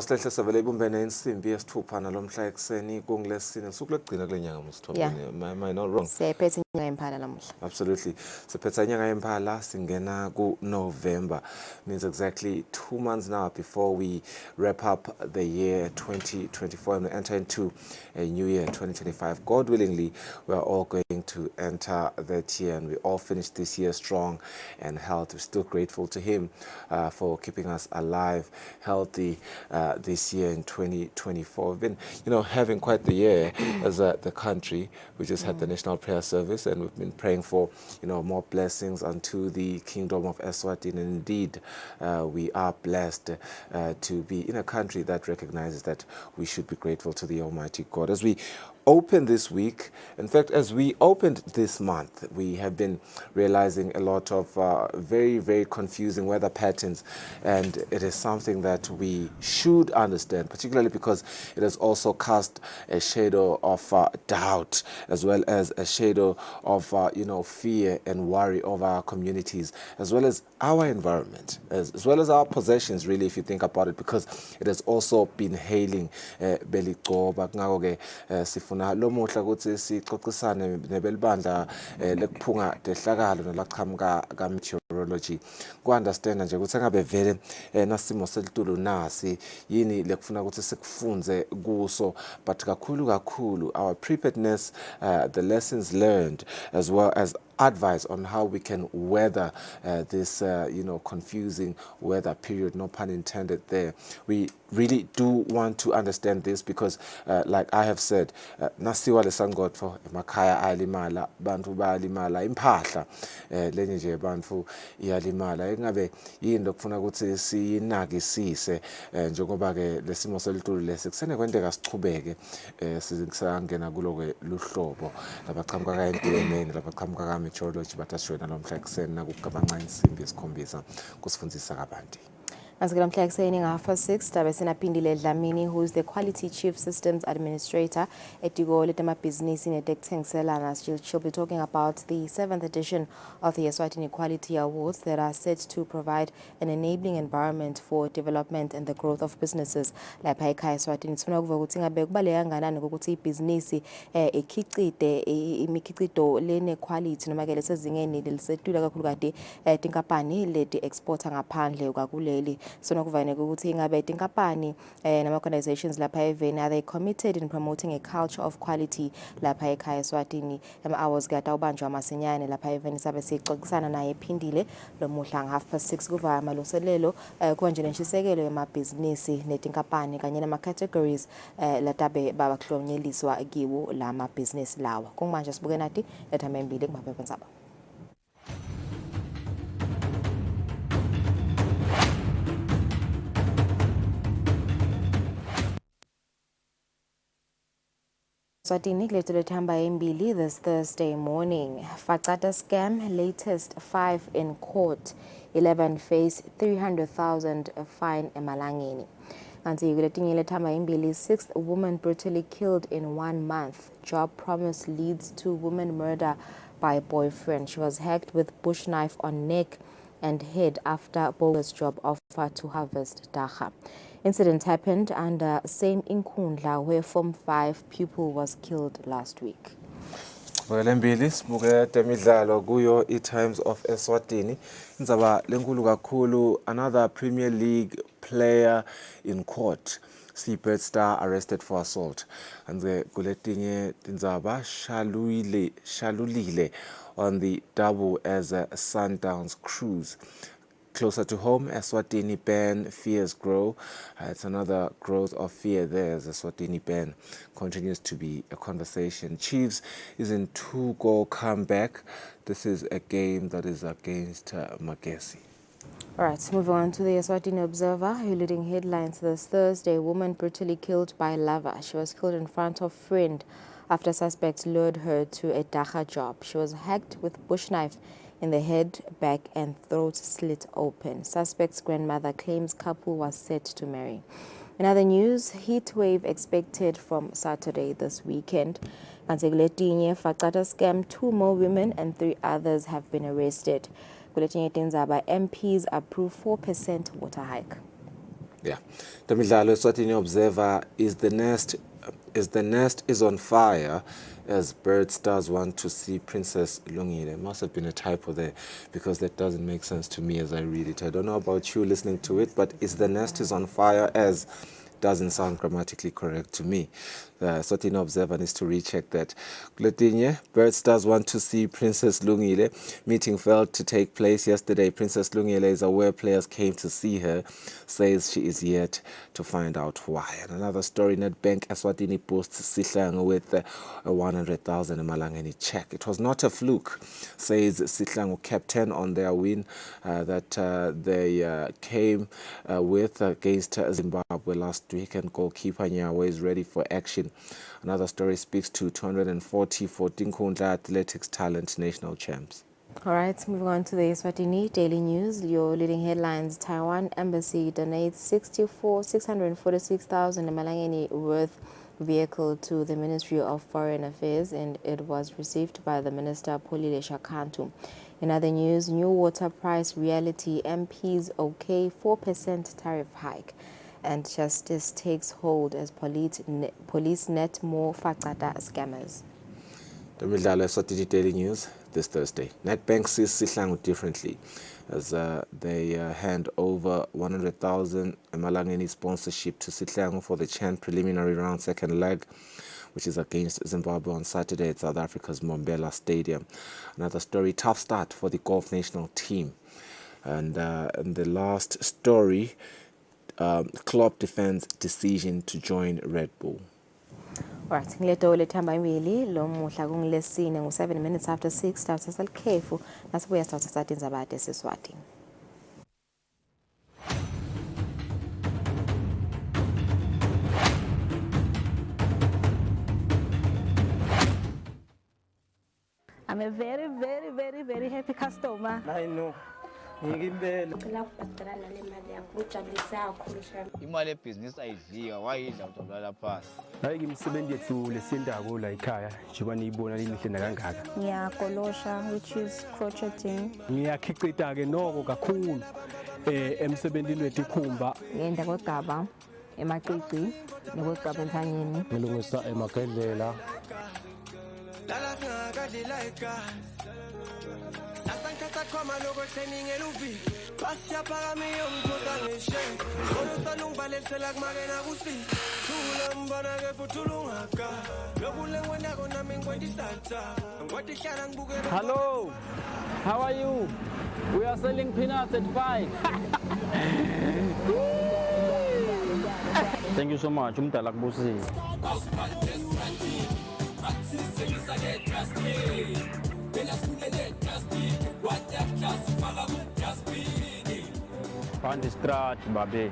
Ngosihle savele ibumbene insimbi yesithupha nalomhla ekseni kungilesine usuku lokugcina kule nyanga Msithombeni. Am I not wrong? Sephethe inyanga yemphala namuhla. Absolutely. Sephethe inyanga yemphala singena ku November. Means exactly 2 months now before we wrap up the year 2024 and we enter into a new year 2025. God willingly, we are all going to enter that year and we all finish this year strong and healthy. We're still grateful to Him for keeping us alive, healthy this year in 2024. We've been, having quite the year as the country. We just had the National Prayer Service and we've been praying for, more blessings unto the Kingdom of Eswatini. And indeed, we are blessed to be in a country that recognizes that we should be grateful to the Almighty God. As we open this week, in fact, as we opened this month, we have been realizing a lot of very, very confusing weather patterns, and it is something that we should understand, particularly because it has also cast a shadow of doubt, as well as a shadow of fear and worry over our communities, as well as our environment, as well as our possessions, really, if you think about it, because it has also been hailing beligcoba ngako-ke sifuna lo muhla ukuthi sixoxisane nebelibandla lekuphunga dehlakalo nolaqhamuka ka-meteorology ku-understanda nje ukuthi engabe vele nasimo selitulu nasi yini lekufuna ukuthi sikufunze kuso, but kakhulu our preparedness, the lessons learned, as well as advice on how we can weather this confusing weather period, no pun intended there. We really do want to understand this because like I have said, nasiwa lesangotfo emakhaya ayalimala, bantu bayalimala, impahla lenye nje bantu iyalimala. Ingabe yini lokufuna ukuthi siyinakisise njengoba ke lesimo selitulu lesi kusene kwenteka sichubeke sizingena kulo-ke luhlobo labaqhamuka ka-NTMA labaqhamuka ka-meteorology bathashwena lomhla ekseni nakugabanca insimbi yesikhombisa kusifundisa kabanti. Masikela mhla ekseni nga-6 dabe sinaphindile Dlamini, who is the Quality Chief Systems Administrator at Tigole Temabhizinisi neTekuthengiselana. She'll be talking about the 7th edition of the Eswatini Quality Awards that are set to provide an enabling environment for development and the growth of businesses lapha ekhaya Eswatini. Sifuna ukuva ukuthi ngabe kubaleka kangakanani ukuthi ibhizinisi ikhicide imikhiqido lene quality noma ke lesezingeni lisetula kakhulu kade tinkampani leti exporta ngaphandle kwakuleli. Sonokuvane ukuthi ingabe tinkampani nama-organizations lapha eveni, are they committed in promoting a culture of quality lapha ekhaya Eswatini? Ama-hours kade awubanjwa masinyane lapha eveni, sabe sixoxisana naye ephindile lo muhla nga-6:30 kuva amalungiselelo kuba nje nentshisekelo yamabhizinisi netinkampani kanye nama-categories latabe babaklonyeliswa kiwo la mabhizinisi lawa. Kungmanje sibuke nati lethamba embili kumaphepha. Eswatini kulethu lethamba embili this Thursday morning. Facata scam, latest 5 in court, 11 face 300,000 fine emalangeni. Nansi kuletinye lethamba embili, 6th woman brutally killed in 1 month. Job promise leads to woman murder by boyfriend. She was hacked with bush knife on neck and head after bogus job offer to harvest dacha. Incident happened under same Inkundla where Form 5 pupil was killed last week. Well, embili sibuke temidlalo kuyo i-Times of Eswatini. Indzaba lenkulu kakhulu, another Premier League player in court. Seabird star arrested for assault. And the kuletinye tindzaba shalulile on the double as a Sundowns cruise. Closer to home, Eswatini ban fears grow. It's another growth of fear there as Eswatini ban continues to be a conversation. Chiefs is in 2-goal comeback. This is a game that is against Magesi. All right, moving on to the Eswatini Observer. Your leading headlines this Thursday: woman brutally killed by lover. She was killed in front of friend after suspects lured her to a dacha job. She was hacked with bush knife in the head, back and throat slit open. Suspect's grandmother claims couple was set to marry. In other news, heat wave expected from Saturday this weekend. Kanseguletinye Facata scam, 2 more women and 3 others have been arrested. Kuletinye tindzaba, MPs approve 4% water hike. Yeah. Temidlalo Eswatini Observer is the nest is on fire as Bird Stars want to see Princess Lungile. There must have been a typo there because that doesn't make sense to me as I read it. I don't know about you listening to it, but is the nest is on fire as doesn't sound grammatically correct to me. The Eswatini Observer needs to recheck that. Kuletinye, Bird Stars want to see Princess Lungile. Meeting failed to take place yesterday. Princess Lungile is aware players came to see her, says she is yet to find out why. And another story, Nedbank Eswatini boosts Sihlangu with a 100,000 Malangeni check. It was not a fluke, says Sihlangu captain on their win that they came with against Zimbabwe last week, and goalkeeper Nyawe is ready for action. Another story speaks to 240 for Tinkhundla Athletics Talent National Champs. All right, moving on to the Eswatini Daily News. Your leading headlines: Taiwan Embassy donates 646,000 Malangeni worth vehicle to the Ministry of Foreign Affairs, and it was received by the Minister Polile Shakantu. In other news, new water price reality: MPs okay 4% tariff hike, and justice takes hold as police net more Fakata scammers. The Midlalo Eswatini Daily News this Thursday. Nedbank sees Sihlangu differently as they hand over 100,000 Malangeni sponsorship to Sihlangu for the Chan preliminary round second leg, which is against Zimbabwe on Saturday at South Africa's Mbombela Stadium. Another story, tough start for the golf national team. And the last story, Klopp defends decision to join Red Bull. Right, ngileto lethamba imili lo muhla kungilesine ngu7 minutes after 6 start salikhefu nasibuya start sathi inzabade siswati. I'm a very, very, very, very happy customer. I know. Imali yebhizinisi ayidliwa wayidla utolala phansi. Hayi ngimsebenzi yethu lesindako la ekhaya njengoba niyibona limihle nakangaka. Ngiyakolosha, which is crocheting. Ngiyakhicita ke noko kakhulu emsebenzini wethu ikhumba. Ngenda kwegaba emaqiqi nekwegaba entsanyeni. Ngilungisa emagedlela. Hello, how are you? We are selling peanuts at 5. Thank you so much. Umdala kubusi. Van de straat, babe.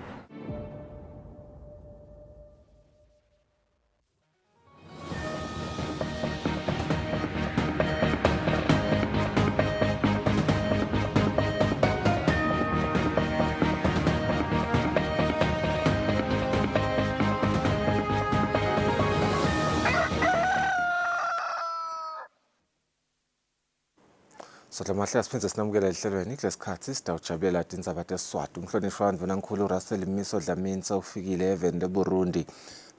Sohlamahle siphinde sinamukela ehlelweni kulesikhathi sidawujabulela indzaba teSiswati. Umhlonishwa wandvunankulu Russell Miso Dlamini sewufikile eveni leBurundi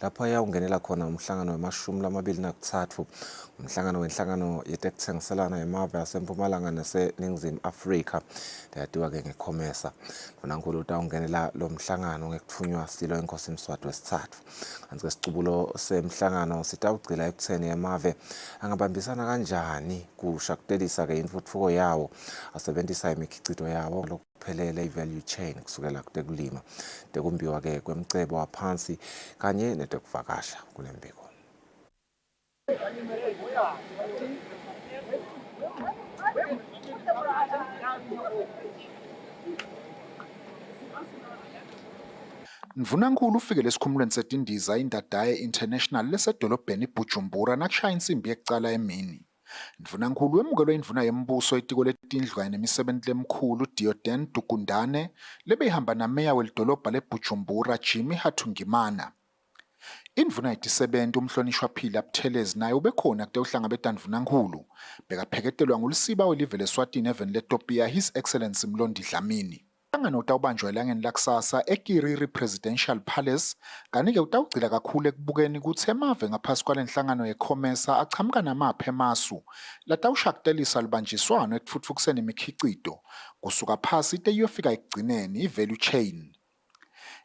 lapho ayawungenela khona umhlangano wama-23 umhlangano wenhlangano yetekuthengiselana yemave yasempumalanga naseningizimu Afrika leyatiwa-ke ngeCOMESA. Mvunankulu utawungenela lo mhlangano ngekuthunywa silo enkosi Mswati wesithathu. Kanti-ke sicubulo semhlangano sitawugcila ekutheni yemave angabambisana kanjani kusha kutelisa-ke intfutfuko yawo asebentisa imikhicito yawo lokuphelele i-value chain kusukela kutekulima tekumbiwa-ke kwemcebo waphansi kanye netekuvakasha kule mbiko. Mvunankulu ufike lesikhumulweni setindiza indadaye international lesedolobheni iBujumbura nakushaya insimbi yekucala emini. Mvunankulu wemukelwe indvuna yembuso etiko letindlu nemisebenzi lemkhulu Dioden Dukundane lebehamba nameya welidolobha leBujumbura Jimmy Hatungimana. Indvuna yetisebenti umhlonishwa Phila Buthelezi naye ubekhona kutewuhlangabeta mvunankulu bekapheketelwa ngulisiba welive leSwatini eveni leTopia His Excellency Mlondi Dlamini. umhlangano utawubanjwa elangeni lakusasa eKiriri Presidential Palace, kanti-ke utawugxila kakhulu ekubukeni ukuthi emave ngaphasi kwale nhlangano yeCOMESA achamuka namaphi emasu latawushakutelisa libanjiswano ekutfutfukiseni imikhicido kusuka phasi ite iyofika ekugcineni i-value chain.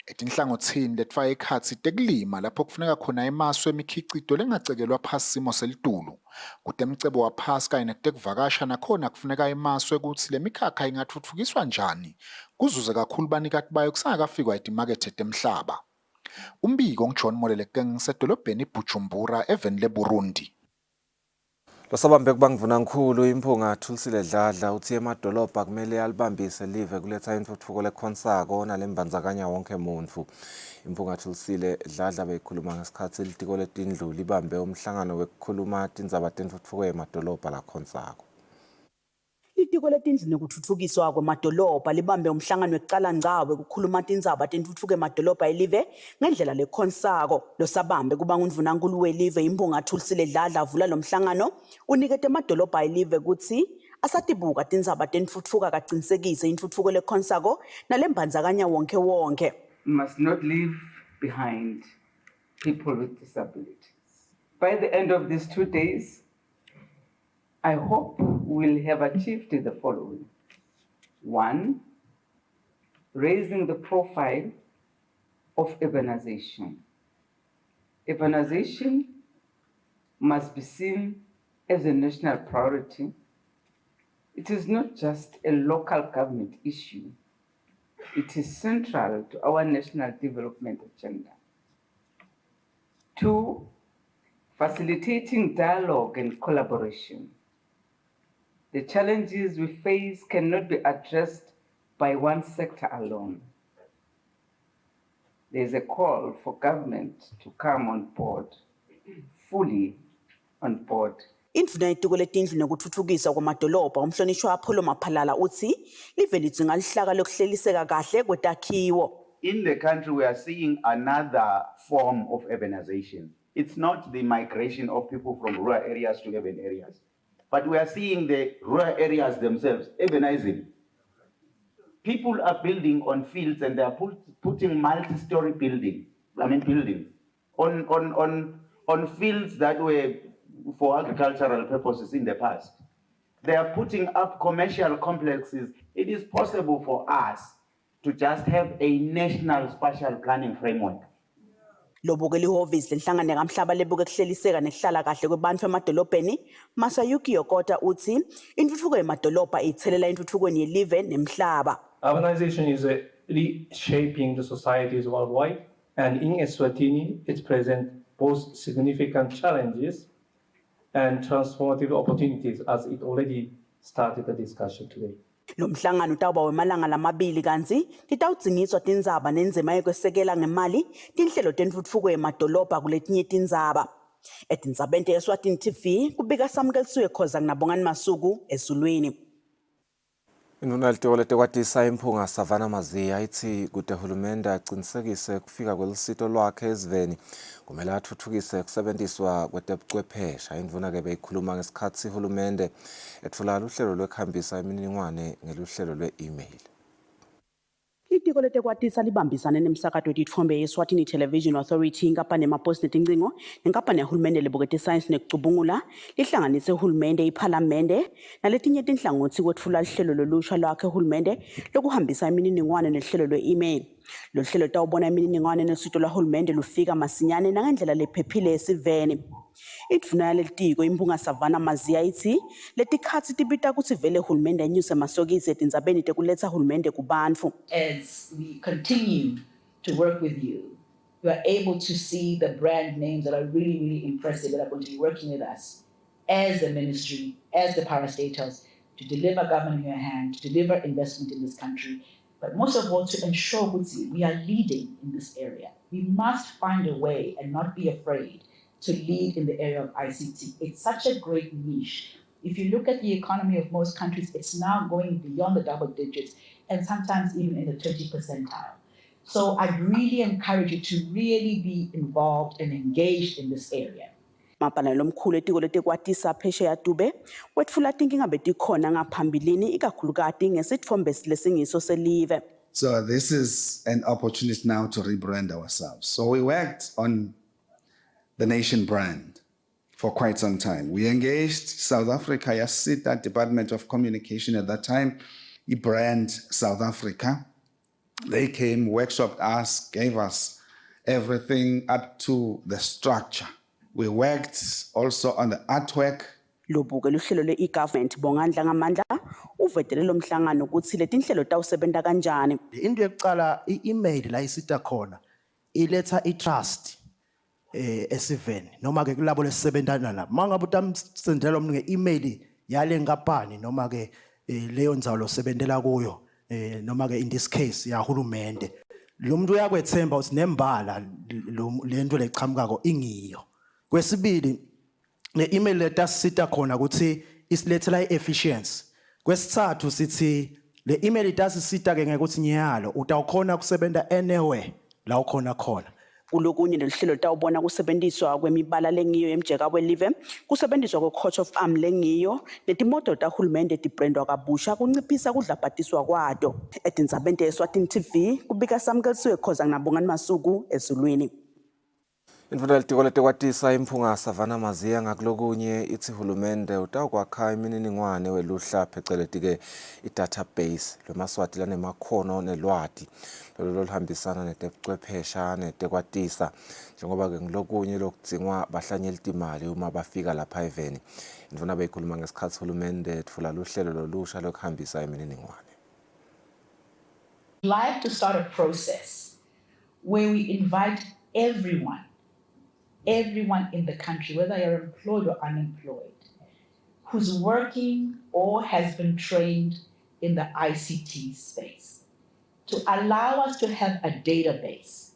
Etinhlangothini letfaka ekhatsi tekulima lapho kufuneka khona emasu emikhicido lengacekelwa phasi simo selitulu, kutemcebo waphasi kanye netekuvakasha nakhona kufuneka emasu ekuthi lemikhakha ingatfutfukiswa njani kuzuze kakhulu banikati bayo kusangakafikwa etimakethe temhlaba. Umbiko ngiJohn Molelekeng ngisedolobheni iBujumbura eveni leBurundi. Losabambe kubangivuna ngikhulu imphunga Kusile Dladla uthi emadolobha kumele alibambise live kuletha intuthuko lekhonsako nalembandzakanya wonke umuntu. Imphunga Kusile Dladla beyikhuluma ngesikhathi litiko letindlu libambe umhlangano wekukhuluma tindzaba tentuthuko emadolobha la khonsako. Litiko letindlu nekutfutfukiswa kwemadolobha libambe umhlangano wekucala ngcawe kukhuluma tindzaba tentfutfuko emadolobha elive ngendlela lekhonsako. Losabambe kuba ngundvunankulu welive imphunga Kusile Dladla avula lo mhlangano unikete emadolobha elive kutsi asatibuka tindzaba tentfutfuko kacinisekise intfutfuko lekhonsako nalembandzakanya wonke. We must not leave behind people with disabilities. By the end of these 2 days, I hope we'll have achieved the following. 1, raising the profile of urbanization. Urbanization must be seen as a national priority. It is not just a local government issue. It is central to our national development agenda. 2, facilitating dialogue and collaboration. The challenges we face cannot be addressed by one sector alone. There is a call for government to come on board, fully on board. Indvuna yetiko letindlu nekutfutfukiswa kwemadolobha umhlonishwa Apollo Maphalala uthi live lidzinga lihlaka lokuhleliseka kahle kwetakhiwo. In the country, we are seeing another form of urbanization. It's not the migration of people from rural areas to urban areas, but we are seeing the rural areas themselves urbanizing. People are building on fields and they are putting multi-story buildings on fields that were for agricultural purposes in the past. They are putting up commercial complexes. It is possible for us to just have a national spatial planning framework. Lobuke lihhovisi lenhlangano kamhlaba lebuke kuhleliseka nekuhlala kahle kwebantfu emadolobheni Masayuki Yokota uthi intuthuko emadolobha ithelela intuthukweni yelive nemhlaba. Urbanization is reshaping the societies worldwide, and in Eswatini it presents both significant challenges and transformative opportunities, as it already started the discussion today. Lo mhlangano utawuba wemalanga lamabili kanti titawudzingiswa tindzaba nenzima yekwesekela ngemali tinhlelo tentfutfuko emadolobha kuletinye tindzaba. Etindzabeni Eswatini TV kubika Samkelisiwe Khoza nginabongani Masuku ezulwini. Induna litiko letekwatisa imphunga Savannah Maziya ithi kude hulumende acinisekise kufika kwelisito lwakhe eziveni kumele athuthukise kusebenziswa kwetebuchwephesha. Induna ke beyikhuluma ngesikhathi hulumende etfula uhlelo lwekhambisa imininingwane ngeluhlelo lwe-email. Litiko letekwatisa libambisane nemsakato yetitfombe yeSwatini Television Authority inkampani yemaposi netincingo nenkampani yahulumende lebukete science nekucubungula lihlanganise uhulumende iphalamende naletinye tinhlangothi kwetfula lihlelo lolusha lwakhe uhulumende lokuhambisa imininingwane nehlelo lwe-email. Lo hlelo tawubona imininingwane nesito lwahulumende lufika masinyane nangendlela lephephile esiveni. Indvuna yalelitiko imphunga Savannah Maziya ithi letikhatsi tibita kutsi vele hulumende anyuse masokisi etindzabeni tekuletsa hulumende kubantfu. As we continue to work with you, you are able to see the brand names that are really, really impressive that are going to be working with us as the ministry, as the parastatals, to deliver government in your hand, to deliver investment in this country, but most of all to ensure we are leading in this area. We must find a way and not be afraid to lead in the area of ICT. It's such a great niche. If you look at the economy of most countries, it's now going beyond the double digits and sometimes even in the 20th percentile. So I really encourage you to really be involved and engaged in this area. Mapanelo mkhulu etiko letekwatisa phesheya Dube wetfula tinkinga betikhona ngaphambilini ikakhulukati ngesitfombe lesingiso selive. So this is an opportunity now to rebrand ourselves. So we worked on the nation brand for quite some time. We engaged South Africa, Yasita Department of Communication at that time, brand South Africa. They came, workshopped us, gave us everything up to the structure. We worked also on the artwork. Lobuke luhlelo lwe-e-government Bongandla ngamandla uvedele lo mhlangano ukuthi leti nhlelo tawusebenta kanjani. Into yokuqala i-email la isita khona iletha i-trust esiveni noma ke kulabo lesisebentana nabo mangabe utamsendela umuntu nge-email yale nkampani noma ke leyo ndzawulo osebentela kuyo noma ke in this case yahulumende lo muntu uyakwethemba uthi nembala lento leqhamukako ingiyo. Kwesibili ne-email letasisita khona ukuthi isilethela i-efficiency. Kwesithathu sithi le email itasisita ke ngekuthi nyalo utawukhona kusebenta anywhere la ukhona khona. Kulokunye lelihlelo litawubona kusebenziswa kwemibala lengiyo yemjeka welive, kusebenziswa kwe-coat of arm lengiyo, netimoto tahulumende tibrandwa kabusha kunciphisa kudlabhatiswa kwato. Etindzabeni te-Eswatini TV kubika Samkelisiwe Khoza nginabongani Masuku ezulwini. Imfundo litiko letekwatisa imphunga Savana Mazia ngakulokunye ithi hulumende utawukwakha imininingwane weluhla pheceleti ke i-database lwemaswati lanemakhono nelwati lolo luhambisana netebuchwephesha netekwatisa njengoba ke ngilokunye lokudzingwa bahlanyela imali uma bafika lapha eveni. Imfundo beyikhuluma ngesikhathi hulumende tfula luhlelo lolusha lokuhambisa imininingwane. I'd like to start a process where we invite everyone in the country, whether you're employed or unemployed, who's working or has been trained in the ICT space, to allow us to have a database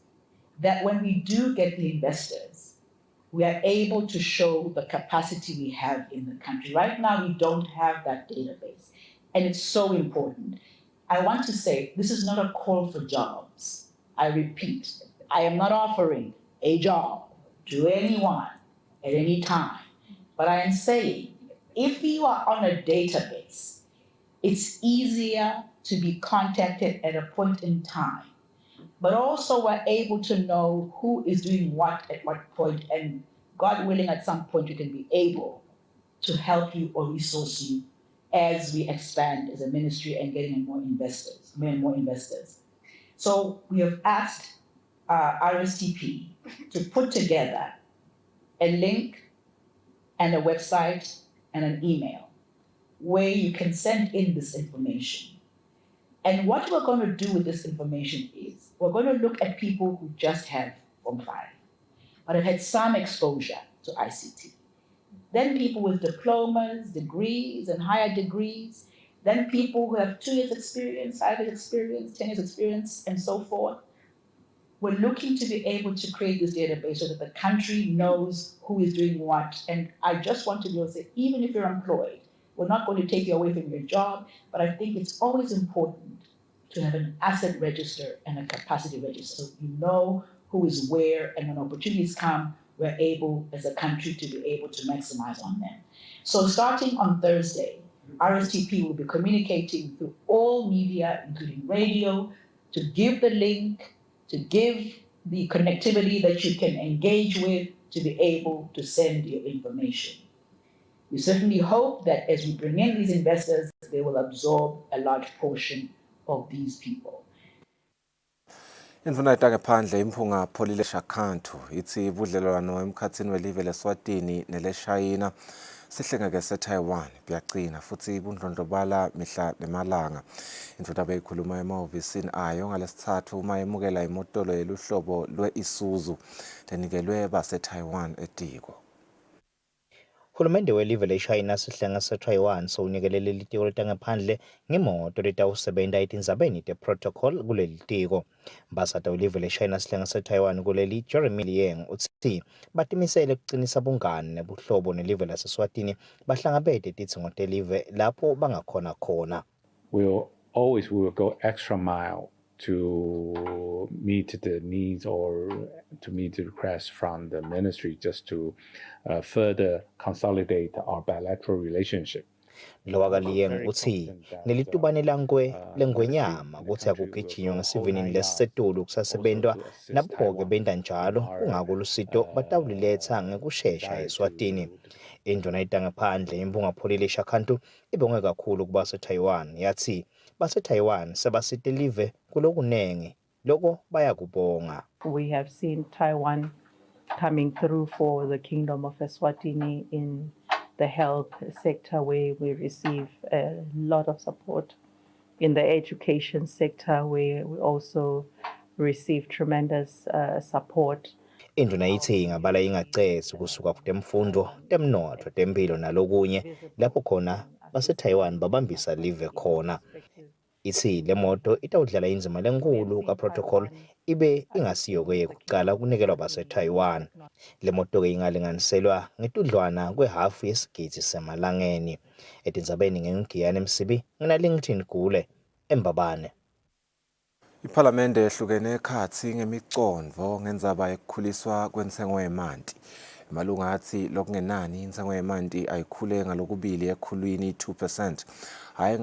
that when we do get the investors, we are able to show the capacity we have in the country. Right now, we don't have that database, and it's so important. I want to say, this is not a call for jobs. I repeat, I am not offering a job to anyone at any time. But I am saying, if you are on a database, it's easier to be contacted at a point in time. But also we're able to know who is doing what at what point, and God willing, at some point we can be able to help you or resource you as we expand as a ministry and getting in more and more investors. So we have asked RSTP to put together a link and a website and an email where you can send in this information. And what we're going to do with this information is we're going to look at people who just have Form 5, but have had some exposure to ICT. Then people with diplomas, degrees, and higher degrees. Then people who have 2 years experience, 5 years experience, 10 years experience, and so forth. We're looking to be able to create this database so that the country knows who is doing what. And I just want to be able to say, even if you're employed, we're not going to take you away from your job, but I think it's always important to have an asset register and a capacity register so you know who is where, and when opportunities come, we're able as a country to be able to maximize on them. So starting on Thursday, RSTP will be communicating through all media, including radio, to give the link, to give the connectivity that you can engage with to be able to send your information. We certainly hope that as we bring in these investors, they will absorb a large portion of these people. Imfuna itangephandle imphunga pholile shakhantu ithi budlelwano emkhathini welive leSwatini neleshayina sihlengeke seTaiwan buyaqina futhi bundlondlobala mihla nemalanga. Imfundo beyikhuluma emahhovisini ayo ngalesithathu uma emukela imotolo yeluhlobo lwe-Isuzu lenikelwe baseTaiwan etiko. Hulumende welive leShayina sihlenge seTaiwan sowunikelele litiko letangephandle ngemoto letawusebenta etindzabeni te-protocol kuleli tiko. Ambassador welive leShayina sihlenge seTaiwan kuleli Jeremy Liang uthi batimisele kucinisa bungani nebuhlobo nelive laseSwatini bahlangabete tidzingo telive lapho bangakhona khona. We will go extra mile to meet the needs or to meet the requests from the ministry just to further consolidate our bilateral relationship. Lo wakaliyeng uthi nelitubane langwe lengwenyama kuthi akugijinywa ngesivinini lesisetulu kusasebentwa nabo-ke benta njalo kungako lusito batawuliletha ngekushesha eSwatini. Induna yetangaphandle imbungapholile Shakhantu ibonge kakhulu kubase-Taiwan yathi base-Taiwan sebasite live kulokunenge loko bayakubonga. We have seen Taiwan coming through for the Kingdom of Eswatini in the health sector, where we receive a lot of support. In the education sector, where we also receive tremendous support. Induna ithi ingabala ingacezi kusuka kutemfundo, temnotho, tempilo nalokunye lapho khona base-Taiwan babambisa live khona. Ithi le moto itawudlala indima lenkulu ka-protocol ibe ingasiyo-ke yokuqala ukunikelwa base-Taiwan. Le moto-ke ingalinganiselwa ngetudlwana kwehafu yesigidi semalangeni. Etindzabeni ngengigiyane Msibi, ngina-LinkedIn Gule, eMbabane. Iphalamende ehlukene ekhatsi ngemicondvo ngendzaba yekukhuliswa kwentengo yemanti. Malunga athi lokungenani intengo yemanti ayikhule ngalokubili ekhulwini 2%, hhayi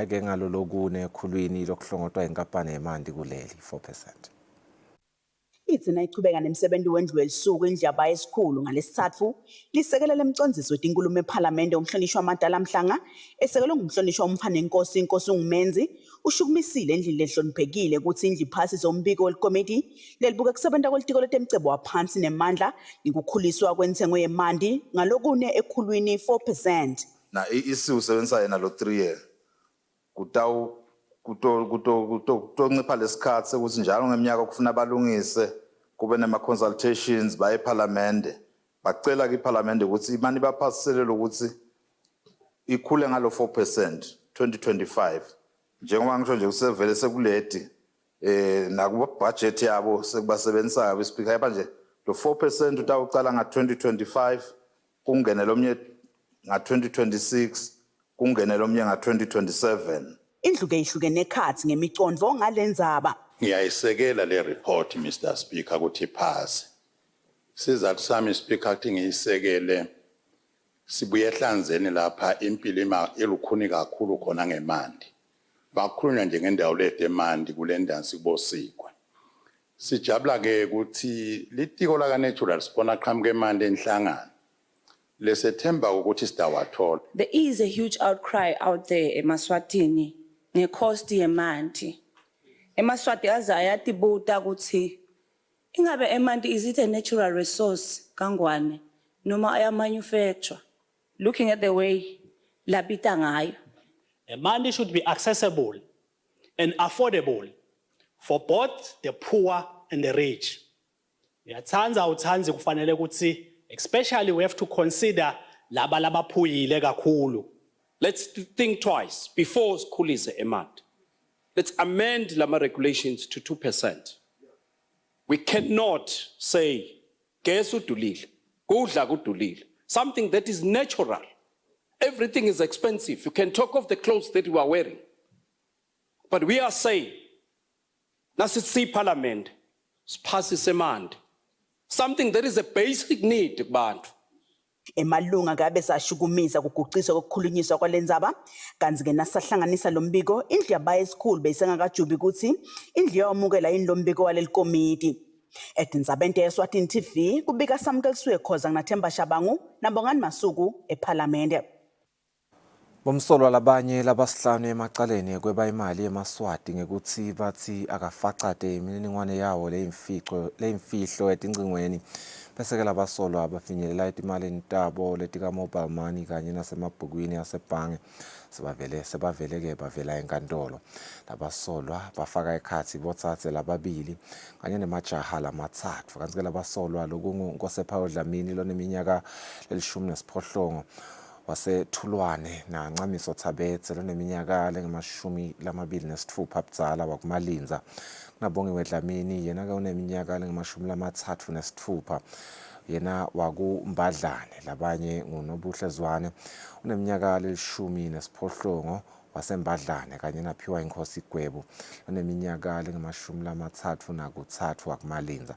ke ngalolokune ekhulwini lokuhlongotwa inkampani yemanti kuleli 4%. Igcina ichubeka nemsebenzi wendlu elisuku indaba esikhulu ngalesithathu lisekela lemcondziso wetinkhulumo ePhalamende umhlonishwa Madala Mhlanga esekelwe ngumhlonishwa uMphanenkosi inkosi uNgumenzi ushukumisile endlini lehloniphekile ukuthi indlu iphasise umbiko welikomiti lelibuka kusebenta kwelitiko letemcebo waphansi nemandla ngikukhuliswa kwentengo yemanti ngalokune ekhulwini 4%. Na isiwusebenzisa yena lo 3 year kutoncipha lesikhathi ukuthi njalo ngeminyaka kufuna balungise kube nema consultations baye ePhalamende bacela kwiPhalamende ukuthi imani baphasiselele ukuthi ikhule ngalo 4% 2025 njengoba ngisho nje kusevele sekuledi nakuba budget yabo sekubasebenzisa bespeaker manje lo 4% utawucala nga2025 kungene lomnye nga2026 kungene lomnye nga2027. Indluke ihlukene ekhatsi ngemicondvo ngalendzaba. Ngiyayisekela le report Mr Speaker ukuthi iphase. Sizathu sami Speaker ukuthi ngiyisekele sibuye ehlanzeni lapha impilo elukhuni kakhulu khona ngemanti. Bakhulunywa nje ngendawo lethe emanti kule ndawo sibosikwe. Sijabula ke ukuthi litiko la natural spona qhamuke emanti enhlangano. Lesethemba ukuthi sidawathola. There is a huge outcry out there eMaswatini ngecost yemanti. eMaswati azayathi buta ukuthi ingabe emanti is it a natural resource kangwane noma aya manufacture, looking at the way labita ngayo. Emanti should be accessible and affordable for both the poor and the rich. Yatsanza utsanzi kufanele ukuthi especially we have to consider laba labaphuyile kakhulu. Let's think twice before sikhulise emanti. Let's amend lama regulations to 2%. We cannot say gas udulile, kudla kudulile. Something that is natural. Everything is expensive. You can talk of the clothes that you are wearing. But we are saying, nasitsi parliament, siphasise emanti. Something that is a basic need kubantu. Emalunga kabe sashukumisa kuguqiswa kokukhulunyiswa kwalendzaba kanzi ke nasahlanganisa lombiko indlu yabaye esikhulu beyisengakajubi ukuthi indlu yawamukela inlombiko walelikomiti. Etindzabeni eSwatini TV kubika Samkeliswe Khoza nginaThemba Shabangu nabongani Masuku ePhalamende. Bomsolwa labanye labasihlanu emacaleni kweba imali eMaswati ngekuthi bathi akafacade imininingwane yawo leyimfihlo etingcingweni bese ke labasolwa abafinyelela imalini tabo letika mobile money kanye nasemabhukwini asebhange sebavele ke bavela enkantolo. Labasolwa bafaka ekhathi botsatse lababili kanye nemajaha lamathathu kanti ke labasolwa lokunguNkosepha Dlamini loneminyaka leli-18 wasethulwane naNcamiso Thabetse loneminyaka lengama-26 budzala wakumalinza. Nabongiwe Dlamini yena ke uneminyaka lengama-36 yena wakumbadlane. Labanye nguNobuhle Zwane uneminyaka leli-18 wasembadlane kanye naphiwa inkosi Igwebu oneminyaka lengama-33 wakumalinza.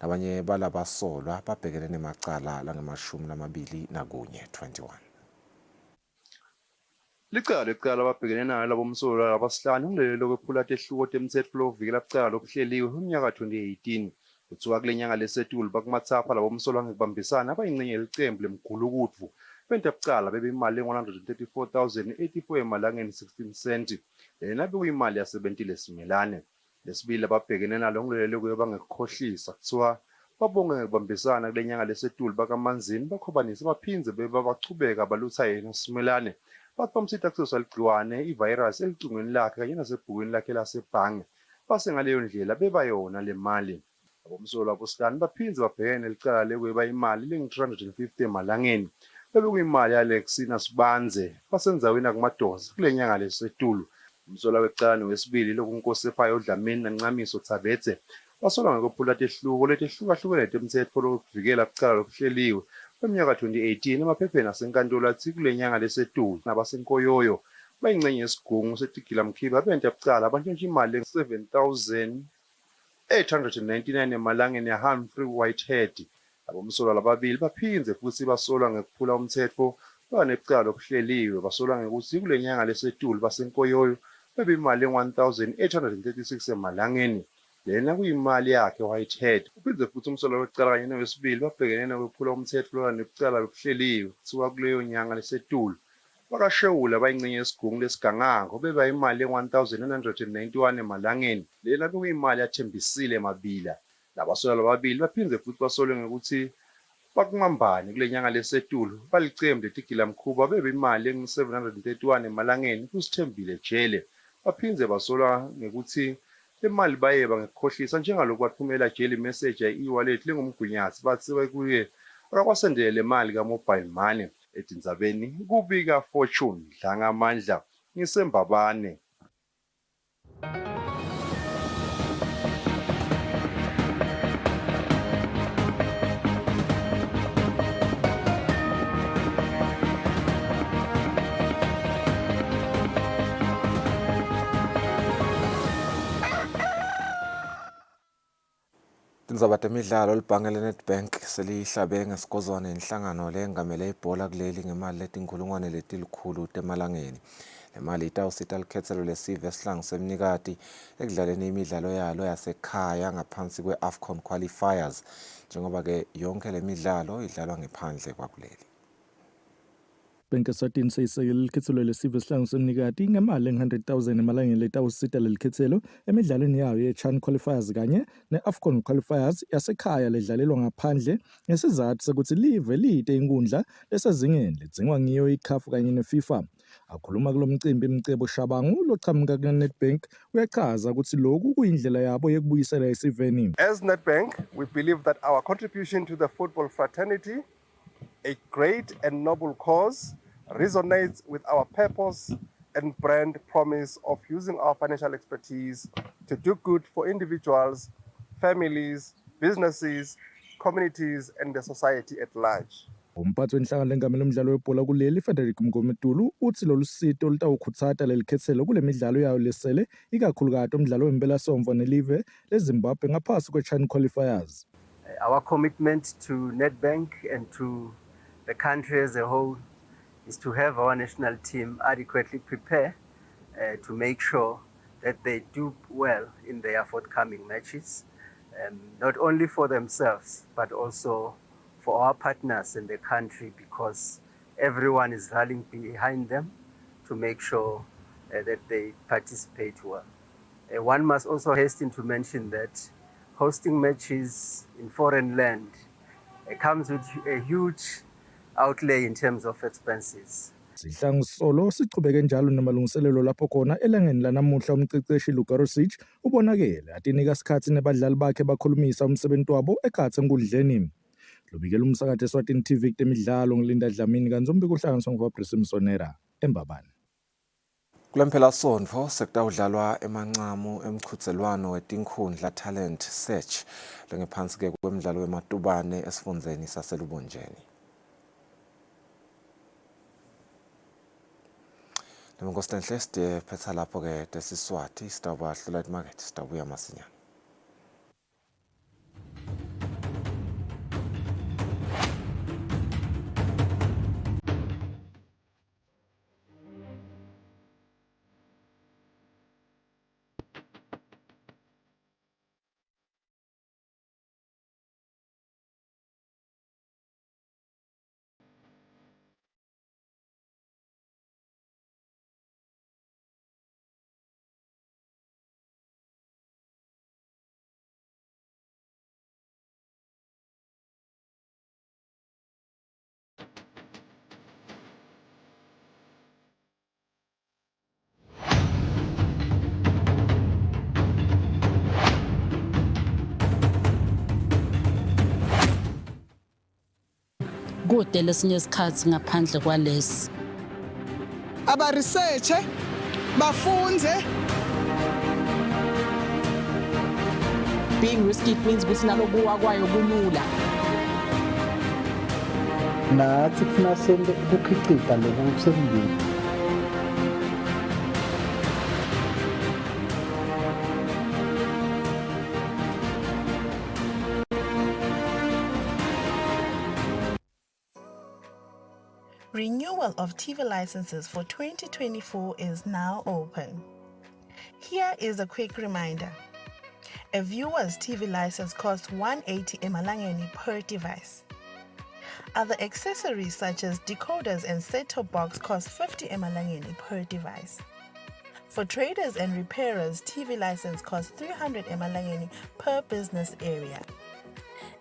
Nabanye balabasolwa babhekene nemacala langama-21. Licala ababhekene nalo labomsolwa abasihlanu kuleli lokwephula tehluko temthetho lokuvikela kucala lokuhleliwe umnyaka 2018 kuthiwa kule nyanga lesetulu bakumathapha labomsolwa ngekubambisana abayingcenye yelicembu lemgulukutvu benta kucala bebe imali engu-134,084 emalangeni 16 cent lena bekuyimali yasebentile simelane lesibili ababhekene nalo kuleli kuye bangekukhohlisa kuthiwa babonge ngekubambisana kule nyanga lesetulu bakamanzini bakhobanisa baphindze bebabachubeka balutha yena simelane bathi bamsitha kususwa ligciwane ivirus elicingweni lakhe kanye nasebhukwini lakhe lasebhange base ngaleyo ndlela beba yona le mali abomsolwa abosihlanu baphindze babhekene nelicala lekuyeba imali lengu-350 emalangeni bebekuyimali yalexina sibanze basenzaweni akumadoza kule nyanga lesetulu umsolwa wecala wesibili lokunkosefayo uDlamini nancamiso Thabethe basolwa ngekwephula tehluko letehlukahlukene temthetho lokuvikela kucala lokuhleliwe kweminyaka 2018 emaphepheni asenkantolo athi kule nyanga lesetulu nabasenkoyoyo bayingcenye yesigungu setigilamkhiba benta kucala abantshontsha imali engu-7,899 emalangeni yaHumphrey Whitehead abomsolwa lababili baphindze futhi basolwa ngekuphula umthetho banecucala lokuhleliwe basolwa ngekuthi kule nyanga lesetulu basenkoyoyo bebe imali engu-1,836 emalangeni lena kuyimali yakhe Whitehead uphindze futhi umsolwa wecala kanye nowesibili babhekene nokwephula umthetho lwanekucala lokuhleliwe kuthiwa kuleyo nyanga lesetulu bakashewula bayingcenye yesigungu lesigangango beba imali engu-1,991 emalangeni lena bekuyimali yathembisile mabila labasolwa lababili baphindze futhi basolwe ngekuthi bakumambane kule nyanga lesetulu balicembu letigilamkhuba bebe imali engu-731 emalangeni kusithembile jele baphindze basolwa ngekuthi imali bayeba ngekukhohlisa njengalokhu bathumela jele imessage e-wallet lengumgunyathi bathi kuye akakwasendele le mali ka-mobile money etindzabeni kubika Fortune Dlangamandla ngisembabane. Tindzaba temidlalo libhange leNedbank selihlabe ngesikozwane inhlangano lengamele ibhola kuleli ngemali letinkulungwane letilikhulu temalangeni. Le mali itawusita likhetselo lesive esihlangu semnikati ekudlaleni imidlalo yalo yasekhaya ngaphansi kwe-AFCON qualifiers njengoba ke yonke le midlalo idlalwa ngephandle kwakuleli. Bank Eswatini seyisekele likhethelo lesive esihlangu semnikati ngemali engu-100,000 emalangeni letawusita lelikhethelo emidlalweni yayo ye-CHAN qualifiers kanye ne-AFCON qualifiers yasekhaya ledlalelwa ngaphandle ngesizathu sokuthi live liyite inkundla lesezingeni lidzingwa ngiyo i-CAF kanye ne-FIFA. Akhuluma kulo mcimbi Mcebo Shabangu lochamuka kuNedbank uyachaza ukuthi lokhu kuyindlela yabo yekubuyisela esiveni. As Nedbank, we believe that our contribution to the football fraternity, a great and noble cause, resonates with our purpose and brand promise of using our financial expertise to do good for individuals, families, businesses, communities, and the society at large. Umphathi wenhlangano lengamele umdlalo webhola kuleli Frederick Mgometulu uthi lolu sito litawukhutsata lelikhethelo kule midlalo yayo lesele ikakhulukati umdlalo wempelasomva nelive leZimbabwe ngaphasi kwe-CHAN qualifiers. Our commitment to Nedbank and to the country as a whole is to have our national team adequately prepare to make sure that they do well in their forthcoming matches, not only for themselves, but also for our partners in the country, because everyone is rallying behind them to make sure that they participate well. One must also hasten to mention that hosting matches in foreign land comes with a huge outlay in terms of expenses. Sihlangu solo sichubeke njalo namalungiselelo lapho khona elangeni lanamuhla umceceshi Lugarosic ubonakele atinika isikhathi nebadlali bakhe bakhulumisa umsebenzi wabo ekhatsi enkundleni. Lobikela umsakathi Eswatini TV temidlalo ngilinda Dlamini kanti umbiko uhlanganiswa nguFabrice Msonera embabane. Kulempela sonto sekutawudlalwa emancamu emchudzelwano wetinkhundla talent search lengephansi ke kwemidlalo wematubane esifundzeni saselubonjeni. Lemonkosi tenhle siphetha lapho ke tesiswati sitawuba hlola imarket sitawubuya masinyane. kude lesinye isikhathi ngaphandle kwalesi. Aba research bafunze. Being risky means ukuthi nalokuwa kwayo kulula. Nathi kufuna sente ukukhicita lokhu sekungeni. Renewal of TV licenses for 2024 is now open. Here is a quick reminder. A viewer's TV license costs 180 emalangeni per device. Other accessories such as decoders and set-top box cost 50 emalangeni per device. For traders and repairers, TV license costs 300 emalangeni per business area.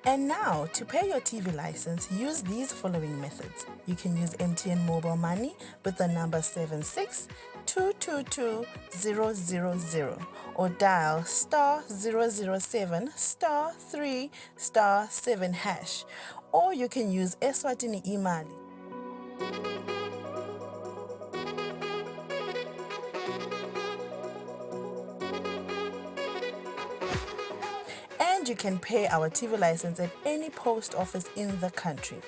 And now, to pay your TV license, use these following methods. You can use MTN Mobile Money with the number 76222000 or dial *007 *3 *7#. Or you can use Eswatini Imali. And you can pay our TV license at any post office in the country.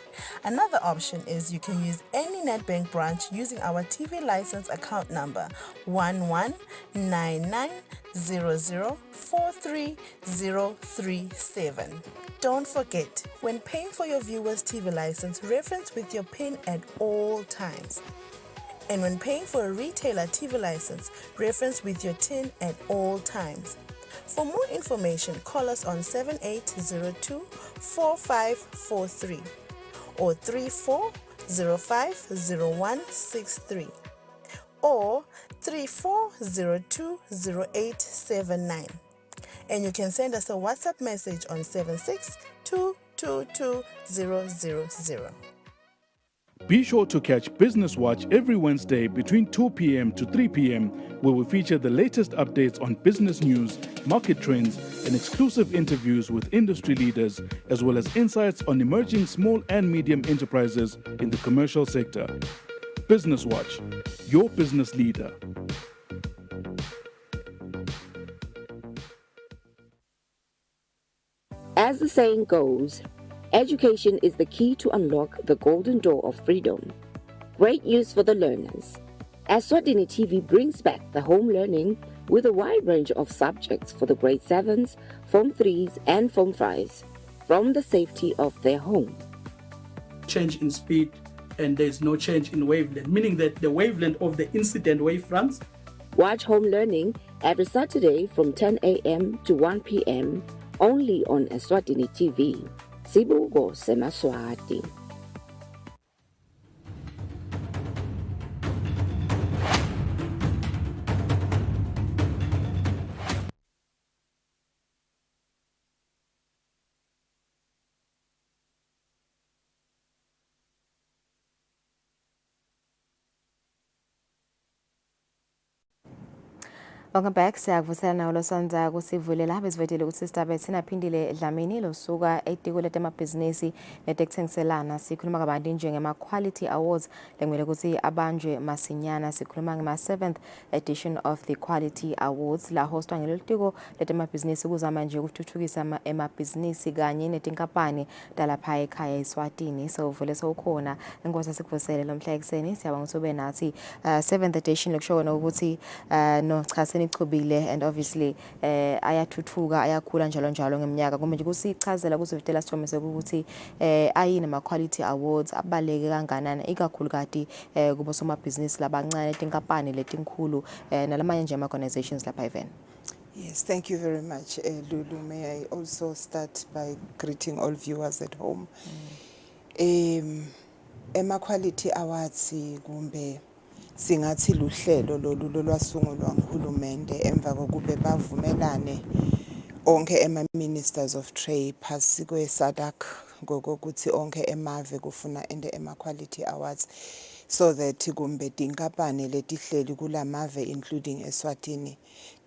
Another option is you can use any Nedbank branch using our TV license account number 119900430037. Don't forget, when paying for your viewer's TV license, reference with your PIN at all times. And when paying for a retailer TV license, reference with your TIN at all times. For more information, call us on 7802-4543 or 34050163 or 34020879. And you can send us a WhatsApp message on 762222000. Be sure to catch Business Watch every Wednesday between 2 p.m. to 3 p.m., where we feature the latest updates on business news, market trends, and exclusive interviews with industry leaders, as well as insights on emerging small and medium enterprises in the commercial sector. Business Watch, your business leader. As the saying goes, education is the key to unlock the golden door of freedom. Great news for the learners. Eswatini TV brings back the home learning with a wide range of subjects for the grade 7s, Form 3s and Form 5s from the safety of their home. Change in speed and there's no change in wavelength, meaning that the wavelength of the incident wavefronts. Watch home learning every Saturday from 10 a.m. to 1 p.m. only on Eswatini TV. Sibuko seMaswati. Welcome back. Siyakuvusela nawo losonza kusivulela abezivetele ukuthi sitabe sinaphindile Dlamini losuka etiko letemabhizinisi netekuthengiselana. Sikhuluma kabanti njengema Quality Awards lengwele ukuthi abanjwe masinyana. Sikhuluma ngema 7th edition of the Quality Awards la hostwa ngelelo tiko letemabhizinisi kuzama nje ukuthuthukisa emabhizinisi kanye netinkampani dalapha ekhaya eSwatini. So vele sokhona enkosi sikuvusele lomhla ekseni siyabonga ukuthi ube nathi 7th edition lokushona ukuthi no chaseni ichubile and obviously ayathuthuka ayakhula njalo ngeminyaka kumbe nje kusichazela kuzovitela sithomise ukuthi ayini ama Quality Awards abaleke kanganani ikakhulukati kubo somabhizinisi labancane tinkampani letinkulu nalamanye nje ama organizations lapha even. Yes, thank you very much, Lulu. May I also start by greeting all viewers at home. Ema Quality Awards kumbe singathi luhlelo lolu lwasungulwa nguhulumende emva kokube bavumelane onke ema ministers of trade phasi kwe SADC ngokuthi onke emave kufuna ende ema-quality awards so that kumbe tinkampani letihleli kulamave including Eswatini